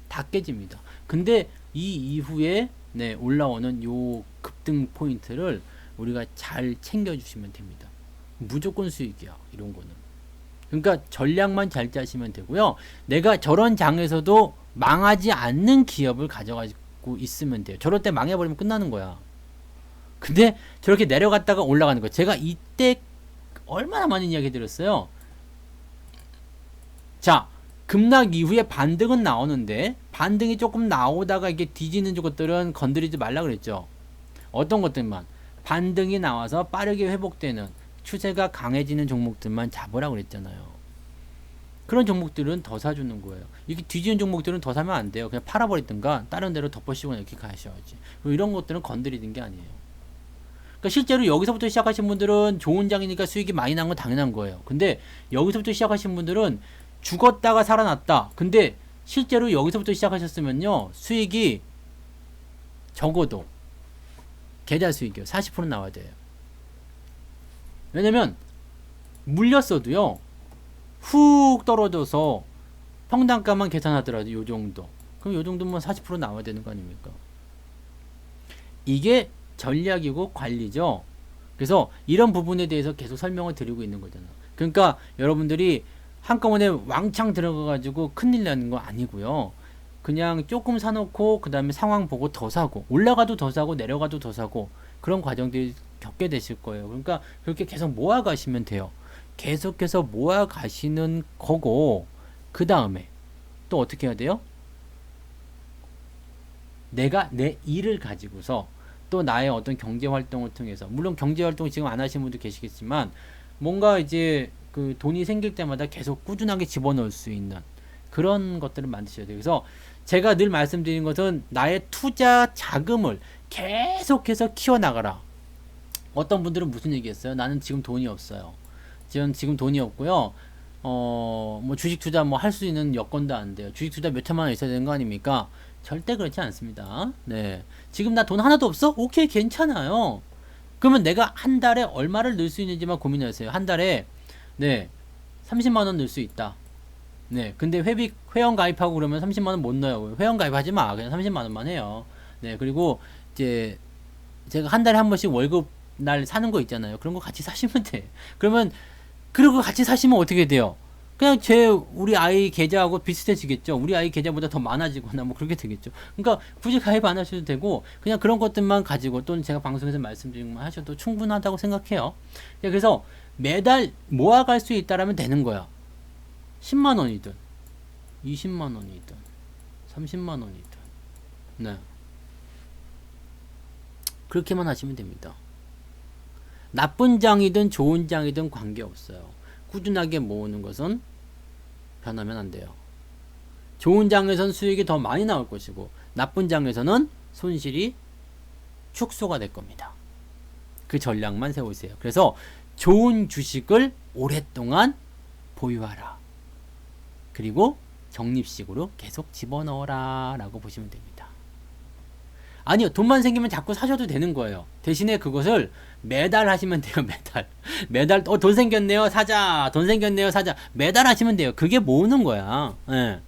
다 깨집니다. 근데 이 이후에 네, 올라오는 요 급등 포인트를 우리가 잘 챙겨주시면 됩니다. 무조건 수익이야. 이런 거는. 그러니까 전략만 잘 짜시면 되고요. 내가 저런 장에서도 망하지 않는 기업을 가져가지고 있으면 돼요. 저럴 때 망해버리면 끝나는 거야. 근데 저렇게 내려갔다가 올라가는 거. 제가 이때 얼마나 많은 이야기 드렸어요. 자, 급락 이후에 반등은 나오는데 반등이 조금 나오다가 이게 뒤지는 것들은 건드리지 말라 그랬죠. 어떤 것들만 반등이 나와서 빠르게 회복되는 추세가 강해지는 종목들만 잡으라 그랬잖아요. 그런 종목들은 더 사주는 거예요. 이게 뒤지는 종목들은 더 사면 안 돼요. 그냥 팔아버리든가 다른 데로 덮어씌우거나 이렇게 가셔야지. 이런 것들은 건드리는 게 아니에요. 그러니까 실제로 여기서부터 시작하신 분들은 좋은 장이니까 수익이 많이 난 건 당연한 거예요. 근데 여기서부터 시작하신 분들은 죽었다가 살아났다. 근데 실제로 여기서부터 시작하셨으면요, 수익이 적어도 계좌 수익이요 40% 나와야 돼요. 왜냐면 물렸어도요, 훅 떨어져서 평단가만 계산하더라도 요 정도. 그럼 요 정도면 40% 나와야 되는 거 아닙니까? 이게 전략이고 관리죠. 그래서 이런 부분에 대해서 계속 설명을 드리고 있는 거잖아. 그러니까 여러분들이 한꺼번에 왕창 들어가가지고 큰일 나는 거 아니고요. 그냥 조금 사놓고 그 다음에 상황 보고 더 사고 올라가도 더 사고 내려가도 더 사고 그런 과정들이 겪게 되실 거예요. 그러니까 그렇게 계속 모아 가시면 돼요. 계속해서 모아 가시는 거고 그 다음에 또 어떻게 해야 돼요? 내가 내 일을 가지고서 또 나의 어떤 경제 활동을 통해서 물론 경제 활동 지금 안 하시는 분도 계시겠지만 뭔가 이제 그 돈이 생길 때마다 계속 꾸준하게 집어넣을 수 있는 그런 것들을 만드셔야 돼요. 그래서 제가 늘 말씀드리는 것은 나의 투자 자금을 계속해서 키워나가라. 어떤 분들은 무슨 얘기했어요? 나는 지금 돈이 없어요. 지금 돈이 없고요. 뭐 주식 투자 뭐 할 수 있는 여건도 안 돼요. 주식 투자 몇 천만 원 있어야 되는 거 아닙니까? 절대 그렇지 않습니다. 네. 지금 나 돈 하나도 없어? 오케이, 괜찮아요. 그러면 내가 한 달에 얼마를 넣을 수 있는지만 고민하세요. 한 달에, 네, 30만 원 넣을 수 있다. 네. 근데 회원 가입하고 그러면 30만 원 못 넣어요. 회원 가입하지 마. 그냥 30만 원만 해요. 네. 그리고 이제 제가 한 달에 한 번씩 월급 날 사는 거 있잖아요. 그런 거 같이 사시면 돼. 그러면 그리고 같이 사시면 어떻게 돼요? 그냥 우리 아이 계좌하고 비슷해지겠죠. 우리 아이 계좌보다 더 많아지거나 뭐 그렇게 되겠죠. 그러니까 굳이 가입 안 하셔도 되고 그냥 그런 것들만 가지고 또는 제가 방송에서 말씀드린 것만 하셔도 충분하다고 생각해요. 그래서 매달 모아갈 수 있다라면 되는 거야. 10만 원이든 20만 원이든 30만 원이든 네. 그렇게만 하시면 됩니다. 나쁜 장이든 좋은 장이든 관계없어요. 꾸준하게 모으는 것은 변하면 안 돼요. 좋은 장에선 수익이 더 많이 나올 것이고 나쁜 장에서는 손실이 축소가 될 겁니다. 그 전략만 세우세요. 그래서 좋은 주식을 오랫동안 보유하라. 그리고 적립식으로 계속 집어넣어라 라고 보시면 됩니다. 아니요, 돈만 생기면 자꾸 사셔도 되는 거예요. 대신에 그것을 매달 하시면 돼요. 매달 돈 생겼네요, 사자. 돈 생겼네요, 사자. 매달 하시면 돼요. 그게 모으는 거야. 예.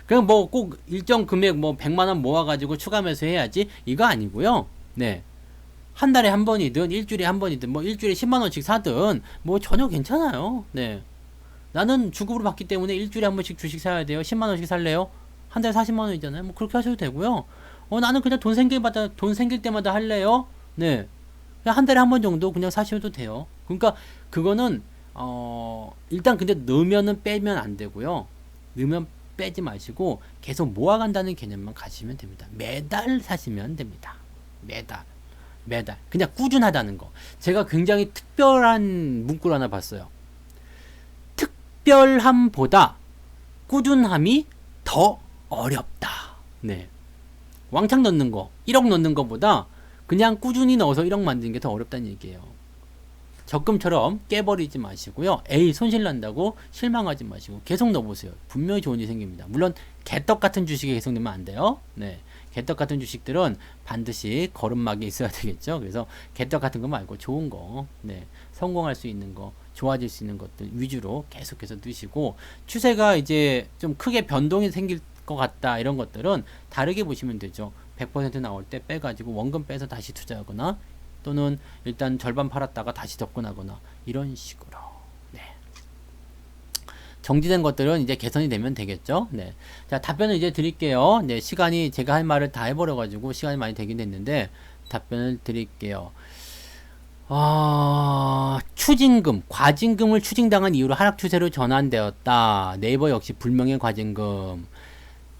그냥 뭐 꼭 일정 금액 뭐 100만 원 모아가지고 추가 매수해야지 이거 아니고요. 네. 한 달에 한 번이든 일주일에 한 번이든 뭐 일주일에 10만 원씩 사든 뭐 전혀 괜찮아요. 네. 나는 주급으로 받기 때문에 일주일에 한 번씩 주식 사야 돼요. 10만 원씩 살래요? 한 달에 40만 원이잖아요. 뭐 그렇게 하셔도 되고요. 나는 그냥 돈 생길 때마다 할래요? 네. 그냥 한 달에 한 번 정도 그냥 사셔도 돼요. 그러니까 그거는 일단 근데 넣으면은 빼면 안 되고요. 넣으면 빼지 마시고 계속 모아간다는 개념만 가시면 됩니다. 매달 사시면 됩니다. 매달. 그냥 꾸준하다는 거. 제가 굉장히 특별한 문구를 하나 봤어요. 특별함보다 꾸준함이 더 어렵다. 네. 왕창 넣는 거, 1억 넣는 거보다 그냥 꾸준히 넣어서 1억 만드는 게 더 어렵다는 얘기예요. 적금처럼 깨버리지 마시고요. 에이, 손실 난다고 실망하지 마시고 계속 넣어보세요. 분명히 좋은 일이 생깁니다. 물론 개떡 같은 주식에 계속 넣으면 안 돼요. 네. 개떡 같은 주식들은 반드시 걸음막이 있어야 되겠죠. 그래서 개떡 같은 거 말고 좋은 거, 네. 성공할 수 있는 거, 좋아질 수 있는 것들 위주로 계속해서 넣으시고 추세가 이제 좀 크게 변동이 생길 것 같다 이런 것들은 다르게 보시면 되죠. 100% 나올 때 빼가지고 원금 빼서 다시 투자하거나 또는 일단 절반 팔았다가 다시 접근하거나 이런 식으로. 네. 정지된 것들은 이제 개선이 되면 되겠죠. 네. 자, 답변을 이제 드릴게요. 네, 시간이 제가 할 말을 다 해버려가지고 시간이 많이 되긴 됐는데 답변을 드릴게요. 추징금, 과징금을 추징당한 이후로 하락 추세로 전환되었다. 네이버 역시 불명예 과징금.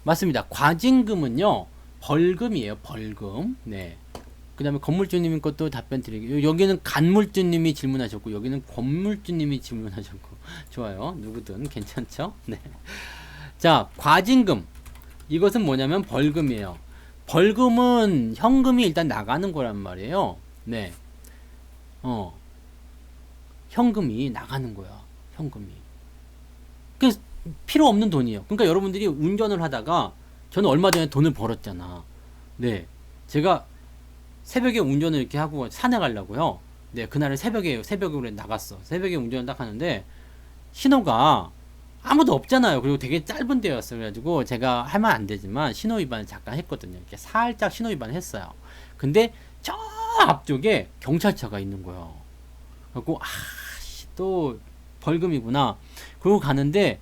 맞습니다. 과징금은요, 벌금이에요, 벌금. 네. 그 다음에 건물주님 것도 답변 드리고, 여기는 간물주님이 질문하셨고, 여기는 건물주님이 질문하셨고, 좋아요. 누구든 괜찮죠? 네. 자, 과징금. 이것은 뭐냐면 벌금이에요. 벌금은 현금이 일단 나가는 거란 말이에요. 네. 현금이 나가는 거야. 현금이. 그래서 필요 없는 돈이에요. 그러니까 여러분들이 운전을 하다가 저는 얼마 전에 돈을 벌었잖아. 네. 제가 새벽에 운전을 이렇게 하고 산에 가려고요. 네. 그날은 새벽에 나갔어. 새벽에 운전을 딱 하는데 신호가 아무도 없잖아요. 그리고 되게 짧은 데였어. 그래가지고 제가 하면 안 되지만 신호 위반을 잠깐 했거든요. 이렇게 살짝 신호 위반을 했어요. 근데 저 앞쪽에 경찰차가 있는 거예요. 그래갖고 또 벌금이구나. 그러고 가는데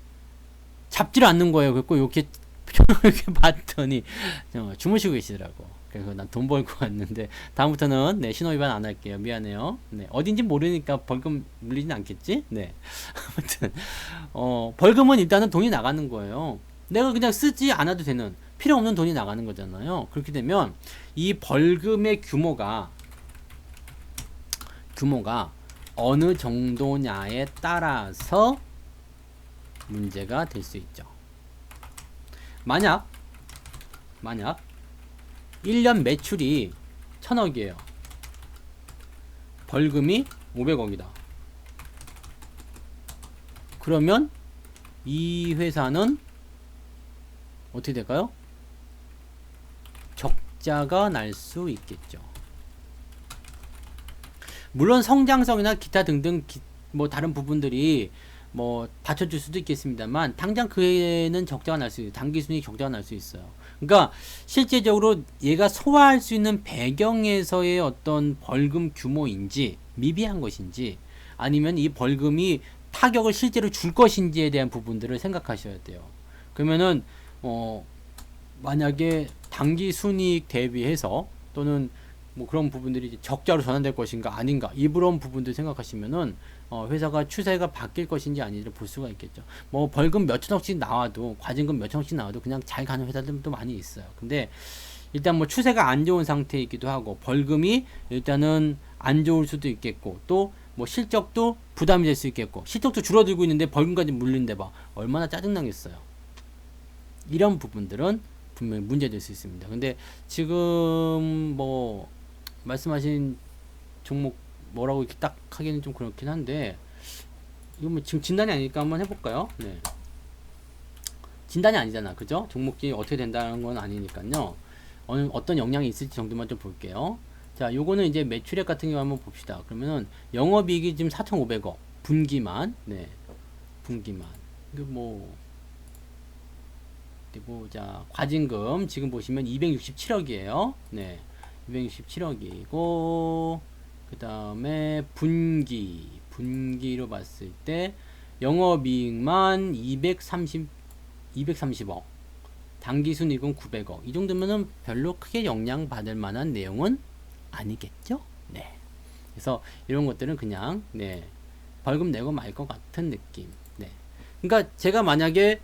잡지를 않는 거예요. 그래갖고 이렇게 이렇게 봤더니 주무시고 계시더라고. 그래서 난 돈 벌고 왔는데 다음부터는 네, 신호 위반 안 할게요. 미안해요. 네, 어딘지 모르니까 벌금 물리진 않겠지? 네. 아무튼 벌금은 일단은 돈이 나가는 거예요. 내가 그냥 쓰지 않아도 되는 필요 없는 돈이 나가는 거잖아요. 그렇게 되면 이 벌금의 규모가 어느 정도냐에 따라서 문제가 될 수 있죠. 만약 1년 매출이 1000억이에요. 벌금이 500억이다. 그러면 이 회사는 어떻게 될까요? 적자가 날 수 있겠죠. 물론 성장성이나 기타 등등 뭐 다른 부분들이 뭐 받쳐줄 수도 있겠습니다만 당장 그 해에는 적자가 날 수 있어요. 당기순이익 적자가 날 수 있어요. 그러니까 실제적으로 얘가 소화할 수 있는 배경에서의 어떤 벌금 규모인지 미비한 것인지 아니면 이 벌금이 타격을 실제로 줄 것인지에 대한 부분들을 생각하셔야 돼요. 그러면은 만약에 당기순이익 대비해서 또는 뭐 그런 부분들이 이제 적자로 전환될 것인가 아닌가 이런 부분들 생각하시면은 회사가 추세가 바뀔 것인지 아닌지를 볼 수가 있겠죠. 뭐 벌금 몇천억씩 나와도 과징금 몇천억씩 나와도 그냥 잘 가는 회사들도 많이 있어요. 근데 일단 뭐 추세가 안 좋은 상태이기도 하고 벌금이 일단은 안 좋을 수도 있겠고 또 뭐 실적도 부담이 될 수 있겠고 실적도 줄어들고 있는데 벌금까지 물린데 봐 얼마나 짜증나겠어요. 이런 부분들은 분명히 문제될 수 있습니다. 근데 지금 뭐 말씀하신 종목 뭐라고 이렇게 딱 하기는 좀 그렇긴 한데 이거 뭐 지금 진단이 아니니까 한번 해볼까요? 네. 진단이 아니잖아, 그죠? 종목이 어떻게 된다는 건 아니니까요. 어떤 영향이 있을지 정도만 좀 볼게요. 자, 요거는 이제 매출액 같은 경우 한번 봅시다. 그러면은 영업이익이 지금 4,500억 분기만, 네, 분기만. 이거 뭐 그리고 자 과징금 지금 보시면 267억이에요. 네, 267억이고 그 다음에 분기로 봤을 때 영업이익만 230억 당기순이익은 900억 이 정도면은 별로 크게 영향 받을 만한 내용은 아니겠죠. 네, 그래서 이런 것들은 그냥 네 벌금 내고 말 것 같은 느낌. 네, 그러니까 제가 만약에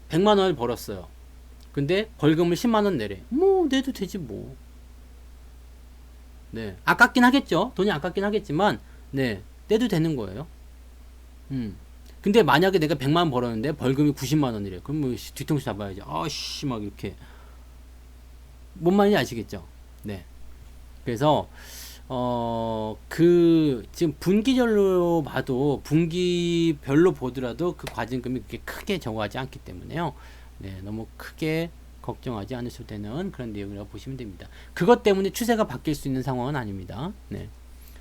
100만원을 벌었어요. 근데 벌금을 10만원 내래. 뭐 내도 되지 뭐. 네, 아깝긴 하겠죠. 돈이 아깝긴 하겠지만 네, 내도 되는 거예요. 근데 만약에 내가 100만원 벌었는데 벌금이 90만원이래. 그럼 뭐 뒤통수 잡아야지. 아씨 막 이렇게. 뭔 말인지 아시겠죠? 네. 그래서 지금 분기별로 봐도 분기별로 보더라도 그 과징금이 그렇게 크게 적어하지 않기 때문에요. 네, 너무 크게 걱정하지 않으셔도 되는 그런 내용이라고 보시면 됩니다. 그것 때문에 추세가 바뀔 수 있는 상황은 아닙니다. 네.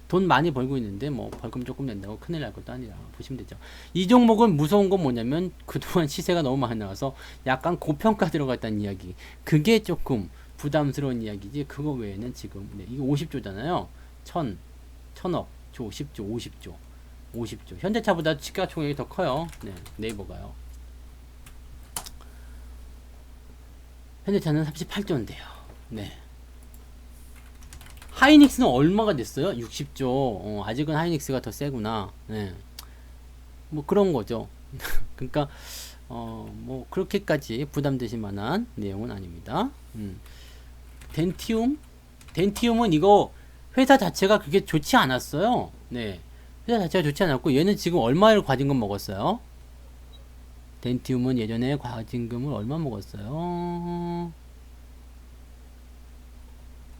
돈 많이 벌고 있는데 뭐 벌금 조금 낸다고 큰일 날 것도 아니라 보시면 되죠. 이 종목은 무서운 건 뭐냐면 그동안 시세가 너무 많이 나와서 약간 고평가 들어가 있다는 이야기. 그게 조금 부담스러운 이야기지. 그거 외에는 지금 네, 이거 50조잖아요. 1000억, 50조. 현대차보다 시가총액이 더 커요. 네, 네이버가요. 현대차는 38조인데요. 네. 하이닉스는 얼마가 됐어요? 60조. 아직은 하이닉스가 더 세구나. 네. 뭐 그런 거죠. 그러니까 뭐 그렇게까지 부담되실 만한 내용은 아닙니다. 덴티움은 이거 회사 자체가 그게 좋지 않았어요. 네. 회사 자체가 좋지 않았고 얘는 지금 얼마를 과징금 먹었어요? 덴티움은 예전에 과징금을 얼마 먹었어요?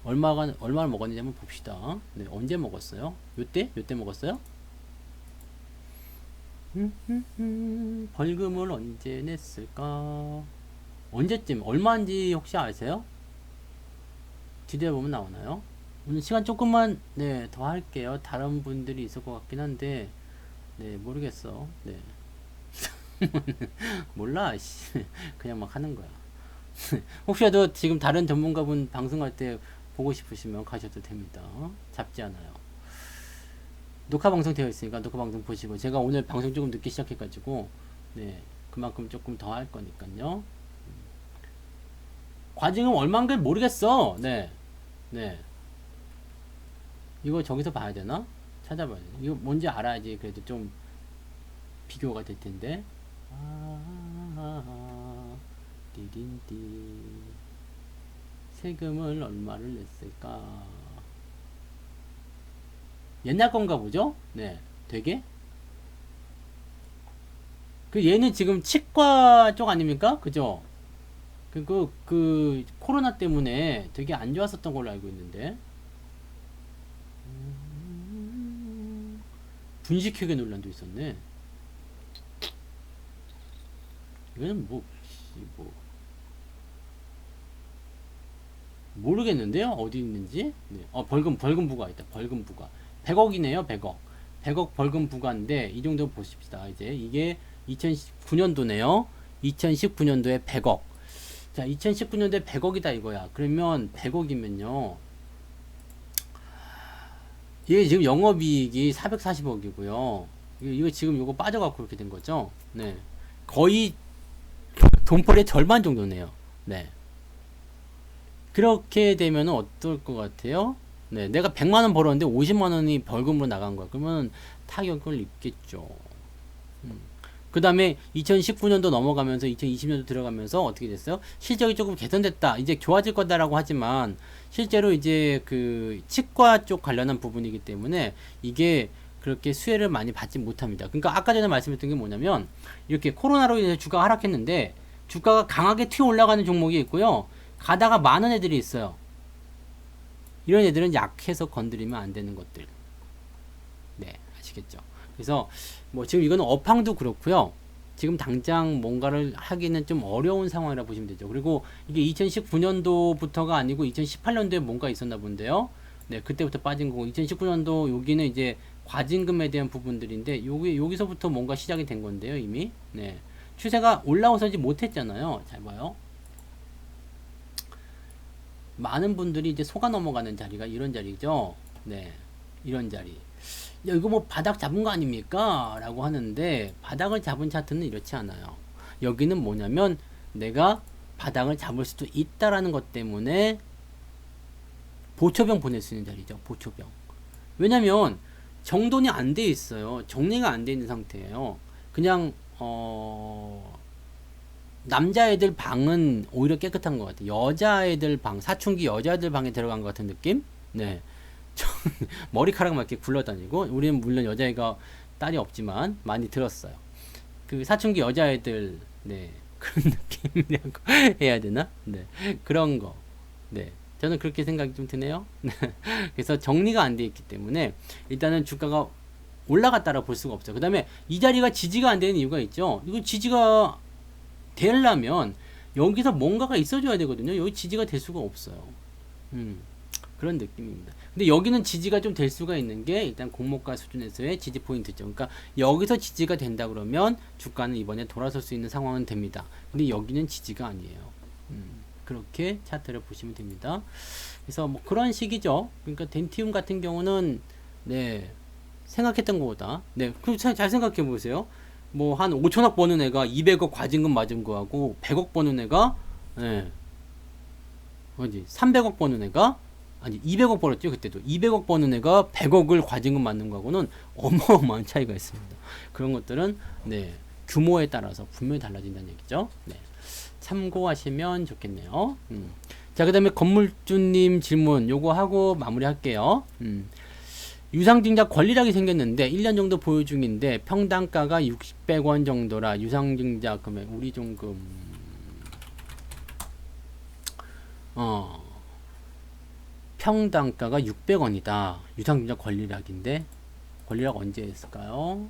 얼마를 먹었는지 한번 봅시다. 네, 언제 먹었어요? 요때 먹었어요? 벌금을 언제 냈을까? 언제쯤? 얼마인지 혹시 아세요? 뒤에 보면 나오나요? 오늘 시간 조금만 네, 더 할게요. 다른 분들이 있을 것 같긴 한데 네, 모르겠어. 네. 몰라. 그냥 막 하는 거야. 혹시라도 지금 다른 전문가분 방송할 때 보고 싶으시면 가셔도 됩니다. 잡지 않아요. 녹화 방송 되어 있으니까 녹화 방송 보시고, 제가 오늘 방송 조금 늦게 시작해가지고 네, 그만큼 조금 더 할 거니까요. 과징금 얼마인 걸 모르겠어. 네, 네. 이거 저기서 봐야 되나? 찾아봐야 돼. 이거 뭔지 알아야지 그래도 좀 비교가 될 텐데. 띠딘띠. 세금을 얼마를 냈을까? 옛날 건가 보죠? 네, 되게. 그 얘는 지금 치과 쪽 아닙니까? 그죠? 그 코로나 때문에 되게 안 좋았었던 걸로 알고 있는데. 분식회계 논란도 있었네. 이거는 뭐 모르겠는데요. 어디 있는지. 네. 벌금 부과 있다. 벌금 부과. 100억이네요. 100억. 100억 벌금 부과인데 이 정도 보십시다. 이제 이게 2019년도네요. 2019년도에 100억. 자, 2019년도에 100억이다 이거야. 그러면 100억이면요. 얘 지금 영업이익이 440억이고요. 이거 지금 요거 빠져갖고 그렇게 된 거죠. 네. 거의 돈벌이의 절반 정도네요. 네. 그렇게 되면 어떨 것 같아요? 네. 내가 100만원 벌었는데 50만원이 벌금으로 나간 거야. 그러면 타격을 입겠죠. 그 다음에 2019년도 넘어가면서 2020년도 들어가면서 어떻게 됐어요? 실적이 조금 개선됐다. 이제 좋아질 거다라고 하지만 실제로 이제 그 치과 쪽 관련한 부분이기 때문에 이게 그렇게 수혜를 많이 받지 못합니다. 그러니까 아까 전에 말씀드렸던 게 뭐냐면 이렇게 코로나로 인해서 주가가 하락했는데 주가가 강하게 튀어 올라가는 종목이 있고요. 가다가 많은 애들이 있어요. 이런 애들은 약해서 건드리면 안 되는 것들. 네, 아시겠죠? 그래서 뭐 지금 이거는 업황도 그렇고요. 지금 당장 뭔가를 하기는 좀 어려운 상황이라 보시면 되죠. 그리고 이게 2019년도부터가 아니고 2018년도에 뭔가 있었나 본데요. 네, 그때부터 빠진 거고 2019년도 여기는 이제 과징금에 대한 부분들인데 여기서부터 뭔가 시작이 된 건데요, 이미. 네. 추세가 올라오지 못했잖아요. 잘 봐요. 많은 분들이 이제 속아 넘어가는 자리가 이런 자리죠. 네. 이런 자리. 야, 이거 뭐 바닥 잡은 거 아닙니까? 라고 하는데 바닥을 잡은 차트는 이렇지 않아요. 여기는 뭐냐면 내가 바닥을 잡을 수도 있다라는 것 때문에 보초병 보낼 수 있는 자리죠. 보초병. 왜냐면 정돈이 안 돼 있어요. 정리가 안 돼 있는 상태예요. 그냥 남자애들 방은 오히려 깨끗한 것 같아요. 여자애들 방, 사춘기 여자애들 방에 들어간 것 같은 느낌? 네. 머리카락만 이렇게 굴러다니고, 우리는 물론 여자애가 딸이 없지만 많이 들었어요. 그 사춘기 여자애들, 네. 그런 느낌이라고 해야 되나? 네. 그런 거. 네. 저는 그렇게 생각이 좀 드네요. 그래서 정리가 안 돼 있기 때문에 일단은 주가가 올라갔다라고 볼 수가 없죠. 그 다음에 이 자리가 지지가 안 되는 이유가 있죠. 이거 지지가 되려면 여기서 뭔가가 있어줘야 되거든요. 여기 지지가 될 수가 없어요. 그런 느낌입니다. 근데 여기는 지지가 좀 될 수가 있는 게 일단 공모가 수준에서의 지지 포인트죠. 그러니까 여기서 지지가 된다 그러면 주가는 이번에 돌아설 수 있는 상황은 됩니다. 근데 여기는 지지가 아니에요. 그렇게 차트를 보시면 됩니다. 그래서 뭐 그런 식이죠. 그러니까 덴티움 같은 경우는 네, 생각했던 것보다 네, 잘 생각해 보세요. 뭐 한 5천억 버는 애가 200억 과징금 맞은 거하고 100억 버는 애가 네, 뭐지 300억 버는 애가 아니 200억 벌었죠. 그때도 200억 버는 애가 100억을 과징금 맞는 거하고는 어마어마한 차이가 있습니다. 그런 것들은 네, 규모에 따라서 분명히 달라진다는 얘기죠. 네, 참고하시면 좋겠네요. 자, 그 다음에 건물주님 질문 요거 하고 마무리 할게요. 유상증자 권리락이 생겼는데 1년 정도 보유 중인데 평당가가 600원 정도라 유상증자 금액 우리종금 평당가가 600원이다. 유상증자 권리락인데 권리락 언제 했을까요?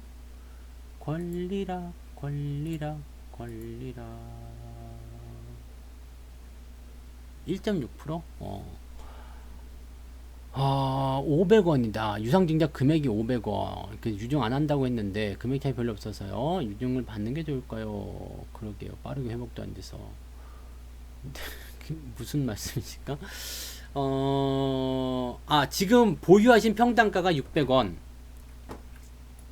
권리락 1.6%? 500원이다. 유상증자 금액이 500원. 유증 안 한다고 했는데 금액 차이 별로 없어서요. 유증을 받는 게 좋을까요? 그러게요. 빠르게 회복도 안 돼서. 무슨 말씀이실까? 지금 보유하신 평당가가 600원.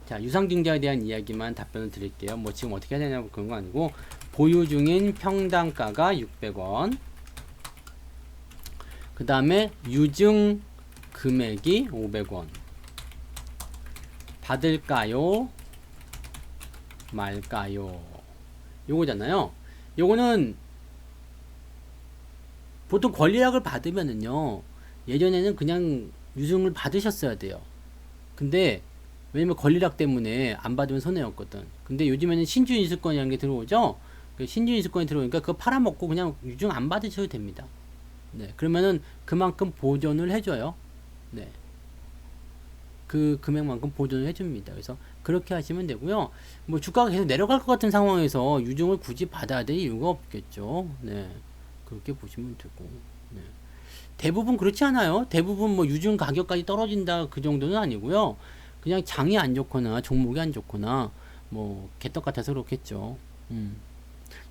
자, 유상증자에 대한 이야기만 답변을 드릴게요. 뭐 지금 어떻게 해야 되냐고 그런 거 아니고, 보유 중인 평당가가 600원. 그 다음에 유증 금액이 500원. 받을까요? 말까요? 요거잖아요. 요거는 보통 권리락을 받으면은요, 예전에는 그냥 유증을 받으셨어야 돼요. 근데 왜냐면 권리락 때문에 안 받으면 손해였거든. 근데 요즘에는 신주인수권이라는 게 들어오죠. 신주인수권이 들어오니까 그거 팔아먹고 그냥 유증 안 받으셔도 됩니다. 네, 그러면은 그만큼 보존을 해줘요. 네, 그 금액만큼 보존을 해줍니다. 그래서 그렇게 하시면 되고요. 뭐 주가가 계속 내려갈 것 같은 상황에서 유증을 굳이 받아야 될 이유가 없겠죠. 네, 그렇게 보시면 되고. 네. 대부분 그렇지 않아요. 대부분 뭐 유증 가격까지 떨어진다 그 정도는 아니고요. 그냥 장이 안 좋거나 종목이 안 좋거나 뭐 개떡 같아서 그렇겠죠.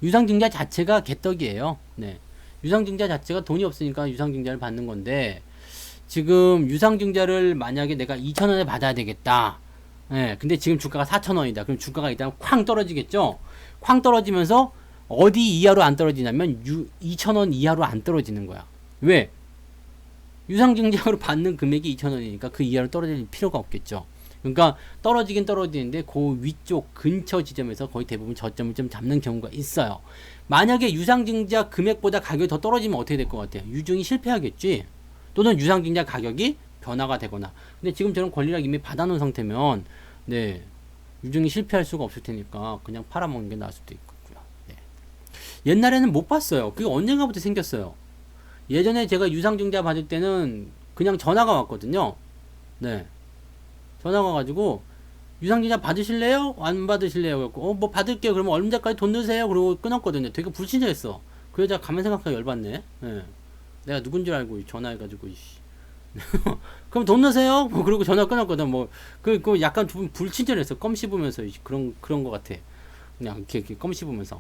유상증자 자체가 개떡이에요. 네. 유상증자 자체가 돈이 없으니까 유상증자를 받는 건데, 지금 유상증자를 만약에 내가 2,000원에 받아야 되겠다. 예, 근데 지금 주가가 4,000원이다. 그럼 주가가 일단 쾅 떨어지겠죠? 쾅 떨어지면서 어디 이하로 안 떨어지냐면 2,000원 이하로 안 떨어지는 거야. 왜? 유상증자로 받는 금액이 2,000원이니까 그 이하로 떨어질 필요가 없겠죠. 그러니까 떨어지긴 떨어지는데 그 위쪽 근처 지점에서 거의 대부분 저점을 좀 잡는 경우가 있어요. 만약에 유상증자 금액보다 가격이 더 떨어지면 어떻게 될 것 같아요? 유증이 실패하겠지. 또는 유상증자 가격이 변화가 되거나. 근데 지금처럼 권리락 이미 받아놓은 상태면 네, 유증이 실패할 수가 없을 테니까 그냥 팔아먹는 게 나을 수도 있고요. 네. 옛날에는 못 봤어요. 그게 언젠가부터 생겼어요. 예전에 제가 유상증자 받을 때는 그냥 전화가 왔거든요. 네. 전화가 가지고 유상증자 받으실래요? 안 받으실래요? 뭐 받을게요. 그러면 얼마까지 돈 넣으세요? 그러고 끊었거든요. 되게 불친절했어. 그 여자 가만 생각하니까 열받네. 네. 내가 누군 줄 알고 전화해가지고 그럼 돈 넣으세요? 뭐 그러고 전화 끊었거든. 뭐 그 약간 좀 불친절했어. 껌 씹으면서 그런 거 같아. 그냥 이렇게 껌 씹으면서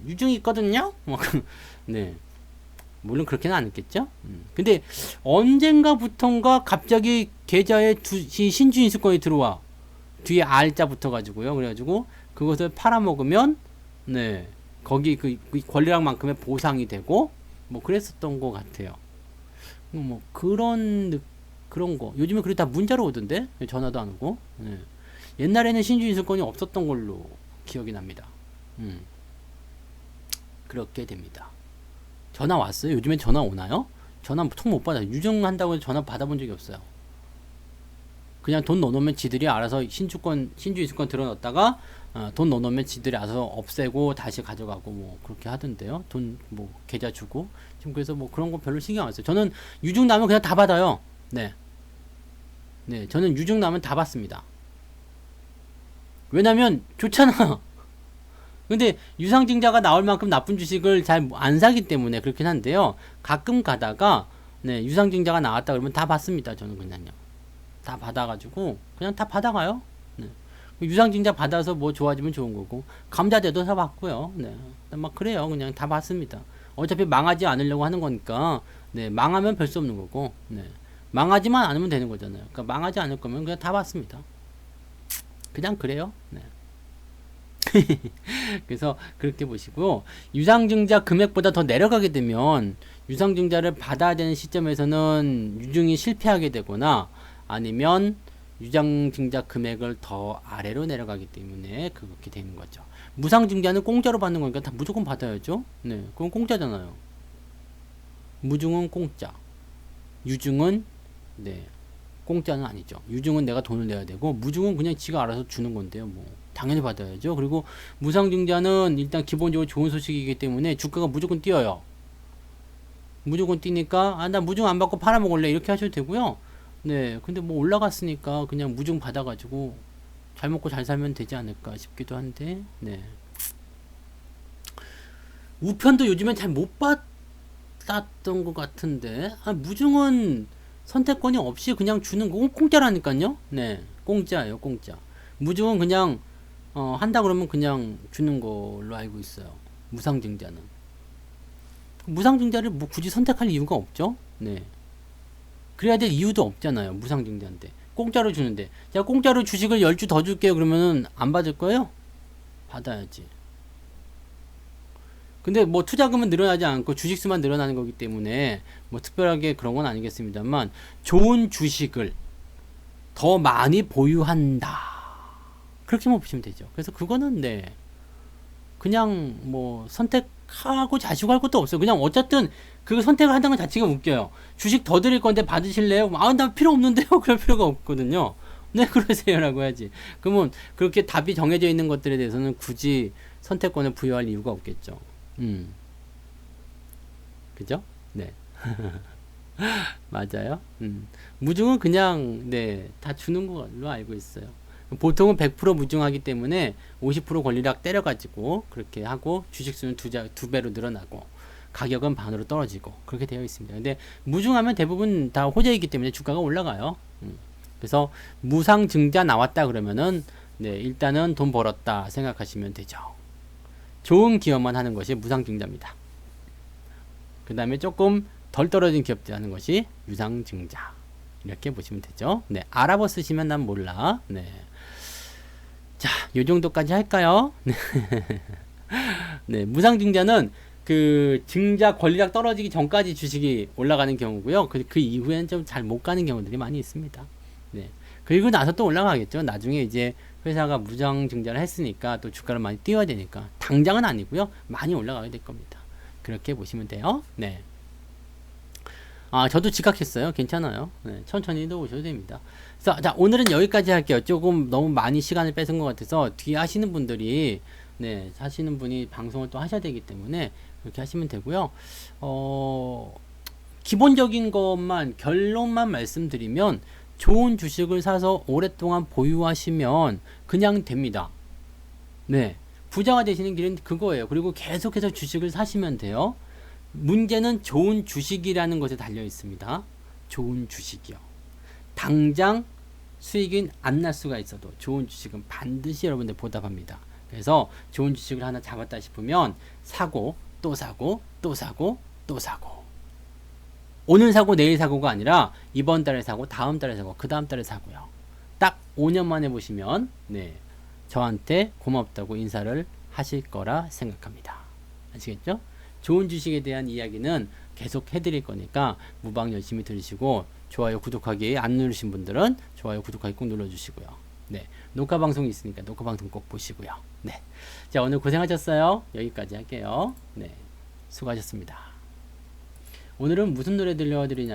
유증이 있거든요. 뭐 네. 물론 그렇게는 안 했겠죠. 근데 언젠가부턴가 갑자기 계좌에 신주인수권이 들어와. 뒤에 R자 붙어가지고요. 그래가지고 그것을 팔아먹으면 네 거기 그 권리락만큼의 보상이 되고 뭐 그랬었던 것 같아요. 뭐 그런 거 요즘에 그게 다 문자로 오던데 전화도 안 오고. 네. 옛날에는 신주인수권이 없었던 걸로 기억이 납니다. 그렇게 됩니다. 전화 왔어요? 요즘엔 전화 오나요? 전화 통 못 받아요. 유증한다고 전화 받아본 적이 없어요. 그냥 돈 넣어놓으면 지들이 알아서 신주인수권 들어넣었다가 돈 넣어놓으면 지들이 알아서 없애고 다시 가져가고 뭐 그렇게 하던데요. 돈 뭐 계좌 주고 지금 그래서 뭐 그런 거 별로 신경 안 써요. 저는 유증 나면 그냥 다 받아요. 네, 네, 저는 유증 나면 다 받습니다. 왜냐면 좋잖아. 근데 유상증자가 나올 만큼 나쁜 주식을 잘 안 사기 때문에 그렇긴 한데요. 가끔 가다가 네, 유상증자가 나왔다 그러면 다 받습니다. 저는 그냥요. 다 받아가지고 그냥 다 받아가요. 네. 유상증자 받아서 뭐 좋아지면 좋은 거고 감자대도 다 받고요. 네. 막 그래요. 그냥 다 받습니다. 어차피 망하지 않으려고 하는 거니까 네, 망하면 별 수 없는 거고 네. 망하지만 않으면 되는 거잖아요. 그러니까 망하지 않을 거면 그냥 다 받습니다. 그냥 그래요. 네. 그래서 그렇게 보시고 유상증자 금액보다 더 내려가게 되면 유상증자를 받아야 되는 시점에서는 유증이 실패하게 되거나 아니면 유상증자 금액을 더 아래로 내려가기 때문에 그렇게 되는 거죠. 무상증자는 공짜로 받는 거니까 다 무조건 받아야죠. 네, 그건 공짜잖아요. 무증은 공짜, 유증은 네 공짜는 아니죠. 유증은 내가 돈을 내야 되고 무증은 그냥 지가 알아서 주는 건데요. 뭐 당연히 받아야죠. 그리고 무상증자는 일단 기본적으로 좋은 소식이기 때문에 주가가 무조건 뛰어요. 무조건 뛰니까 나 무증 안 받고 팔아먹을래 이렇게 하셔도 되고요. 네, 근데 뭐 올라갔으니까 그냥 무증 받아가지고 잘 먹고 잘 살면 되지 않을까 싶기도 한데, 네. 우편도 요즘엔 잘 못 받았던 것 같은데, 무증은 선택권이 없이 그냥 주는 거 공짜라니까요. 네, 공짜예요, 공짜. 무증은 그냥 한다 그러면 그냥 주는 걸로 알고 있어요. 무상증자는. 무상증자를 뭐 굳이 선택할 이유가 없죠. 네. 그래야 될 이유도 없잖아요. 무상증자인데. 공짜로 주는데. 제가 공짜로 주식을 10주 더 줄게요. 그러면은 안 받을 거예요? 받아야지. 근데 뭐 투자금은 늘어나지 않고 주식수만 늘어나는 거기 때문에 뭐 특별하게 그런 건 아니겠습니다만 좋은 주식을 더 많이 보유한다. 그렇게만 보시면 되죠. 그래서 그거는 네. 그냥 뭐 선택하고 자시고 할 것도 없어요. 그냥 어쨌든 그 선택을 한다는 것 자체가 웃겨요. 주식 더 드릴 건데 받으실래요? 아, 나 필요 없는데요? 그럴 필요가 없거든요. 네, 그러세요라고 해야지. 그러면 그렇게 답이 정해져 있는 것들에 대해서는 굳이 선택권을 부여할 이유가 없겠죠. 그죠? 네. 맞아요. 무중은 그냥, 네, 다 주는 걸로 알고 있어요. 보통은 100% 무중하기 때문에 50% 권리락 때려가지고 그렇게 하고 주식수는 두 배로 늘어나고 가격은 반으로 떨어지고 그렇게 되어 있습니다. 근데 무중하면 대부분 다 호재이기 때문에 주가가 올라가요. 그래서 무상증자 나왔다 그러면은 네, 일단은 돈 벌었다 생각하시면 되죠. 좋은 기업만 하는 것이 무상증자입니다. 그 다음에 조금 덜 떨어진 기업들 하는 것이 유상증자. 이렇게 보시면 되죠. 네, 알아보 쓰시면 난 몰라. 네. 자, 요 정도까지 할까요? 네, 무상증자는 그 증자 권리락 떨어지기 전까지 주식이 올라가는 경우고요. 그 이후에는 좀 잘 못 가는 경우들이 많이 있습니다. 네. 그리고 나서 또 올라가겠죠. 나중에 이제 회사가 무상증자를 했으니까 또 주가를 많이 띄워야 되니까 당장은 아니고요. 많이 올라가게 될 겁니다. 그렇게 보시면 돼요. 네. 아, 저도 지각했어요. 괜찮아요. 네, 천천히도 오셔도 됩니다. 그래서, 자, 오늘은 여기까지 할게요. 조금 너무 많이 시간을 뺏은 것 같아서, 뒤에 하시는 분들이, 네, 하시는 분이 방송을 또 하셔야 되기 때문에, 그렇게 하시면 되고요. 기본적인 것만, 결론만 말씀드리면, 좋은 주식을 사서 오랫동안 보유하시면, 그냥 됩니다. 네. 부자가 되시는 길은 그거예요. 그리고 계속해서 주식을 사시면 돼요. 문제는 좋은 주식이라는 것에 달려 있습니다. 좋은 주식이요. 당장 수익은 안 날 수가 있어도 좋은 주식은 반드시 여러분들 보답합니다. 그래서 좋은 주식을 하나 잡았다 싶으면 사고 또 사고 또 사고 또 사고 오늘 사고 내일 사고가 아니라 이번 달에 사고 다음 달에 사고 그 다음 달에 사고요. 딱 5년 만에 보시면 네, 저한테 고맙다고 인사를 하실 거라 생각합니다. 아시겠죠? 좋은 주식에 대한 이야기는 계속 해드릴 거니까 무방 열심히 들으시고 좋아요 구독하기 안 누르신 분들은 좋아요 구독하기 꼭 눌러주시고요. 네, 녹화 방송이 있으니까 녹화 방송 꼭 보시고요. 네, 자 오늘 고생하셨어요. 여기까지 할게요. 네, 수고하셨습니다. 오늘은 무슨 노래 들려드리냐